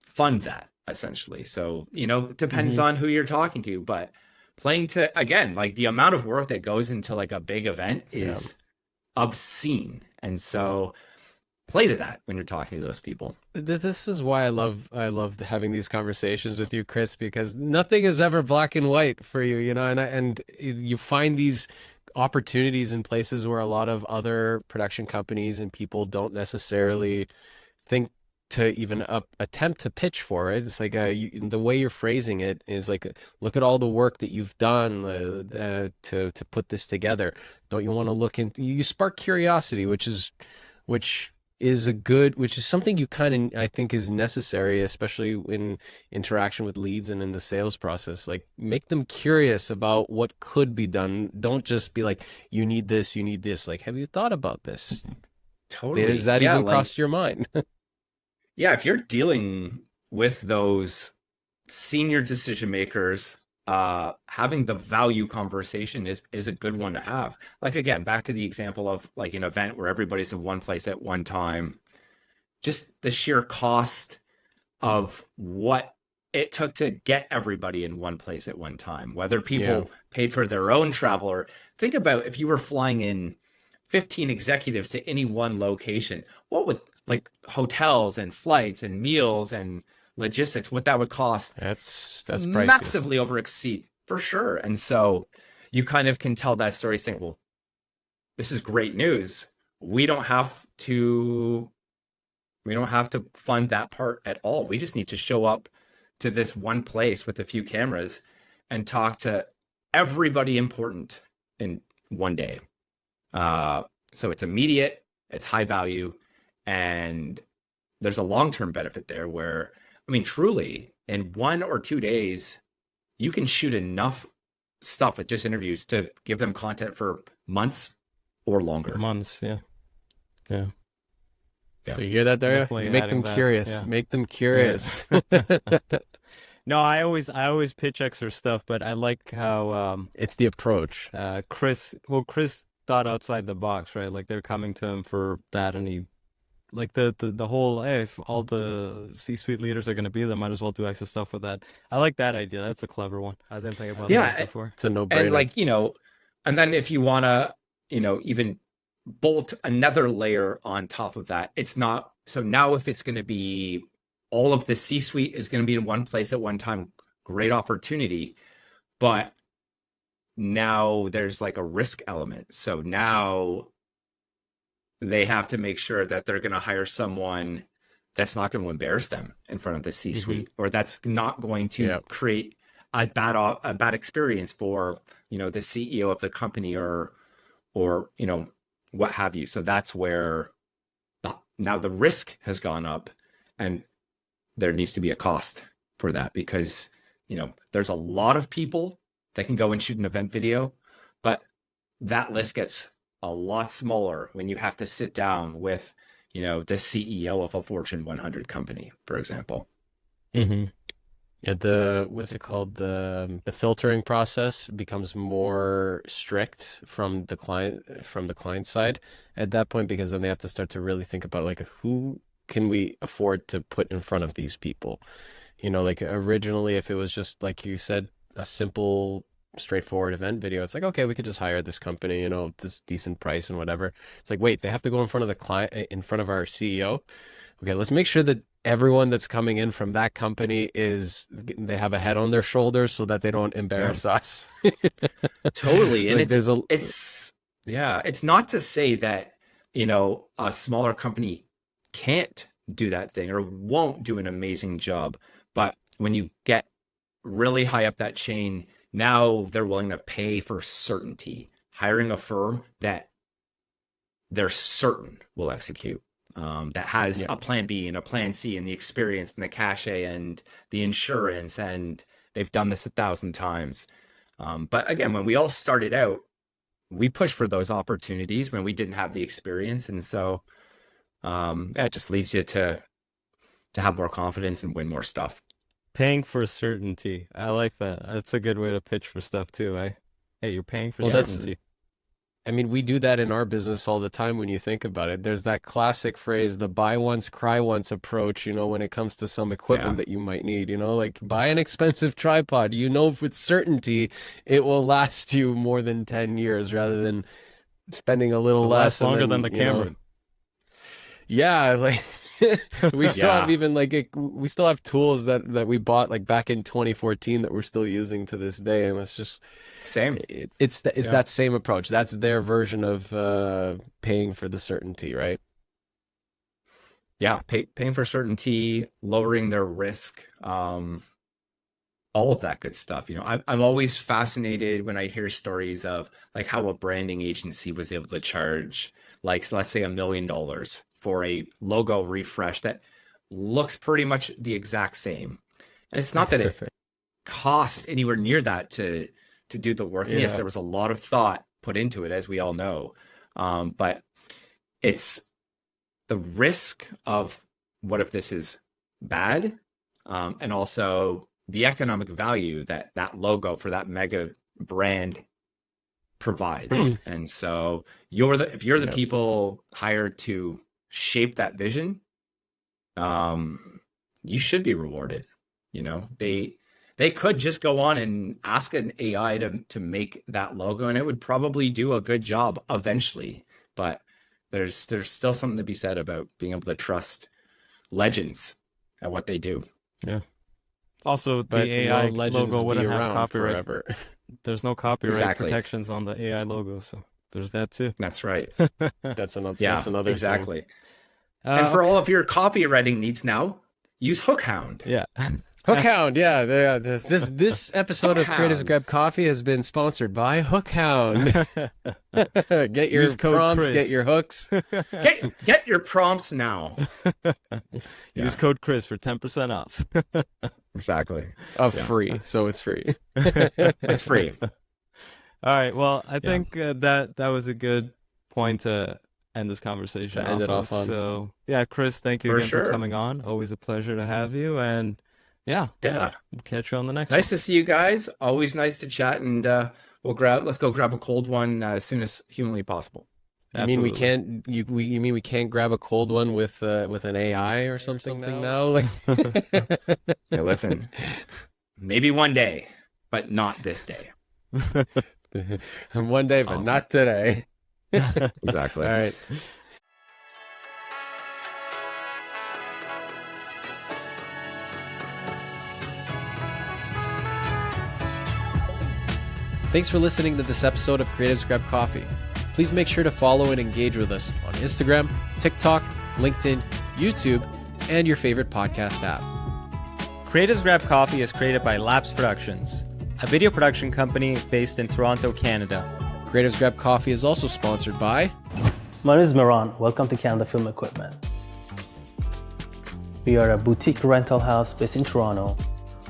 fund that, essentially. So, it depends on who you're talking to, but playing to, again, like the amount of work that goes into like a big event is obscene. And so play to that when you're talking to those people. This is why I love having these conversations with you, Chris, because nothing is ever black and white for you, and you find these opportunities in places where a lot of other production companies and people don't necessarily think to even attempt to pitch for it. It's like the way you're phrasing it is like, look at all the work that you've done to put this together. Don't you want to look into? You spark curiosity, which is something you kind of, I think, is necessary, especially in interaction with leads and in the sales process. Like, make them curious about what could be done. Don't just be like, you need this. Like, have you thought about this? Totally. Has that even crossed your mind? Yeah, if you're dealing with those senior decision makers, having the value conversation is a good one to have. Like, again, back to the example of like an event where everybody's in one place at one time, just the sheer cost of what it took to get everybody in one place at one time, whether people paid for their own travel, or think about if you were flying in 15 executives to any one location, what would like hotels and flights and meals and logistics, what that would cost. That's pricey. Massively over exceed for sure. And so you kind of can tell that story saying, well, this is great news. We don't have to fund that part at all. We just need to show up to this one place with a few cameras and talk to everybody important in one day. So it's immediate, it's high value, and there's a long-term benefit there where, I mean, truly, in 1 or 2 days, you can shoot enough stuff with just interviews to give them content for months or longer. Months, yeah. Yeah. So you hear that, Dario? Definitely Make adding them that, curious. yeah. Make them curious. No, I always pitch extra stuff, but I like how It's the approach. Chris thought outside the box, right? Like they're coming to him for that, and he like the whole, hey, if all the C-suite leaders are going to be there, might as well do extra stuff with that. I like that idea. That's a clever one. I didn't think about that before. It's a no-brainer. And like, and then if you want to, even bolt another layer on top of that, it's not, so now if it's going to be all of the C-suite is going to be in one place at one time, great opportunity, but now there's like a risk element. So now they have to make sure that they're going to hire someone that's not going to embarrass them in front of the C-suite, or that's not going to create a bad experience for, the CEO of the company or what have you. So that's where now the risk has gone up, and there needs to be a cost for that, because, there's a lot of people that can go and shoot an event video, but that list gets a lot smaller when you have to sit down with, the CEO of a Fortune 100 company, for example. Mm-hmm. Yeah, what's it called? The filtering process becomes more strict from the client side at that point, because then they have to start to really think about like, who can we afford to put in front of these people? Like originally, if it was just like you said, a simple, straightforward event video, it's like, okay, we could just hire this company, this decent price and whatever. It's like, wait, they have to go in front of the client, in front of our CEO. Okay, let's make sure that everyone that's coming in from that company they have a head on their shoulders so that they don't embarrass us. Totally. And like it's not to say that, a smaller company can't do that thing or won't do an amazing job. But when you get really high up that chain, now they're willing to pay for certainty, hiring a firm that they're certain will execute. That has a plan B and a plan C and the experience and the cachet and the insurance, and they've done this 1,000 times. But again, when we all started out, we pushed for those opportunities when we didn't have the experience. And so it just leads you to have more confidence and win more stuff. Paying for certainty. I like that. That's a good way to pitch for stuff too, eh? Hey, you're paying for certainty. We do that in our business all the time when you think about it. There's that classic phrase, the buy once, cry once approach, when it comes to some equipment that you might need, like buy an expensive tripod, with certainty it will last you more than 10 years rather than spending a little less. Longer than the camera. Yeah, like we still have we still have tools that we bought like back in 2014 that we're still using to this day, and it's just same. It's that same approach. That's their version of paying for the certainty, right? Yeah, paying for certainty, lowering their risk, all of that good stuff. I'm always fascinated when I hear stories of like how a branding agency was able to charge, like, let's say $1 million for a logo refresh that looks pretty much the exact same. And it's not that it costs anywhere near that to do the work. Yes, there was a lot of thought put into it, as we all know. But it's the risk of what if this is bad, and also the economic value that logo for that mega brand provides. And so if you're the people hired to shape that vision, you should be rewarded. They could just go on and ask an AI to make that logo, and it would probably do a good job eventually. But there's still something to be said about being able to trust legends at what they do. Yeah. Also, the AI logo wouldn't have copyright. Forever. There's no copyright protections on the AI logo, so there's that too. That's right. That's another exactly. thing. And for all of your copywriting needs now, use Hook Hound. Yeah. Hook Hound, yeah. This episode of Creatives Grab Coffee has been sponsored by Hook Hound. Get your Use code prompts, Chris. get your hooks. Get your prompts now. Use code Chris for 10% off. Exactly. Free, so it's free. It's free. All right. Well, I think that was a good point to end this conversation. To end it off on. So, yeah, Chris, thank you For again sure. for coming on. Always a pleasure to have you. And yeah, Yeah. we'll catch you on the next Nice one. to see you guys. Always nice to chat, and let's go grab a cold one as soon as humanly possible. I mean, we Absolutely. can't. You mean we can't grab a cold one with an AI or something now? Like, Hey, listen, maybe one day, but not this day. one day, but Awesome. not today. Exactly. All right. Thanks for listening to this episode of Creatives Grab Coffee. Please make sure to follow and engage with us on Instagram, TikTok, LinkedIn, YouTube, and your favorite podcast app. Creatives Grab Coffee is created by Labs Productions, a video production company based in Toronto, Canada. Creatives Grab Coffee is also sponsored by My name is Miran. Welcome to Canada Film Equipment. We are a boutique rental house based in Toronto.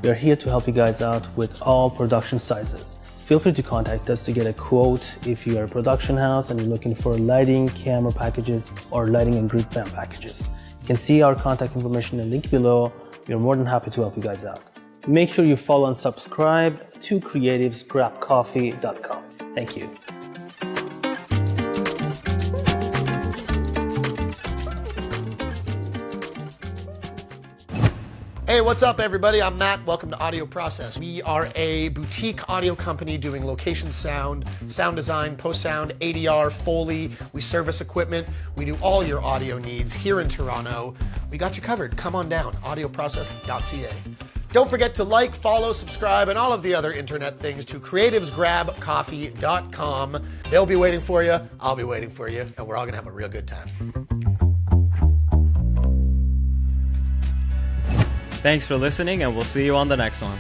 We are here to help you guys out with all production sizes. Feel free to contact us to get a quote if you are a production house and you're looking for lighting, camera packages, or lighting and group band packages. You can see our contact information in the link below. We are more than happy to help you guys out. Make sure you follow and subscribe to creativesgrabcoffee.com. Thank you. Hey, what's up, everybody? I'm Matt. Welcome to Audio Process. We are a boutique audio company doing location sound, sound design, post-sound, ADR, Foley. We service equipment. We do all your audio needs here in Toronto. We got you covered. Come on down, audioprocess.ca. Don't forget to like, follow, subscribe, and all of the other internet things to creativesgrabcoffee.com. They'll be waiting for you. I'll be waiting for you, and we're all going to have a real good time. Thanks for listening, and we'll see you on the next one.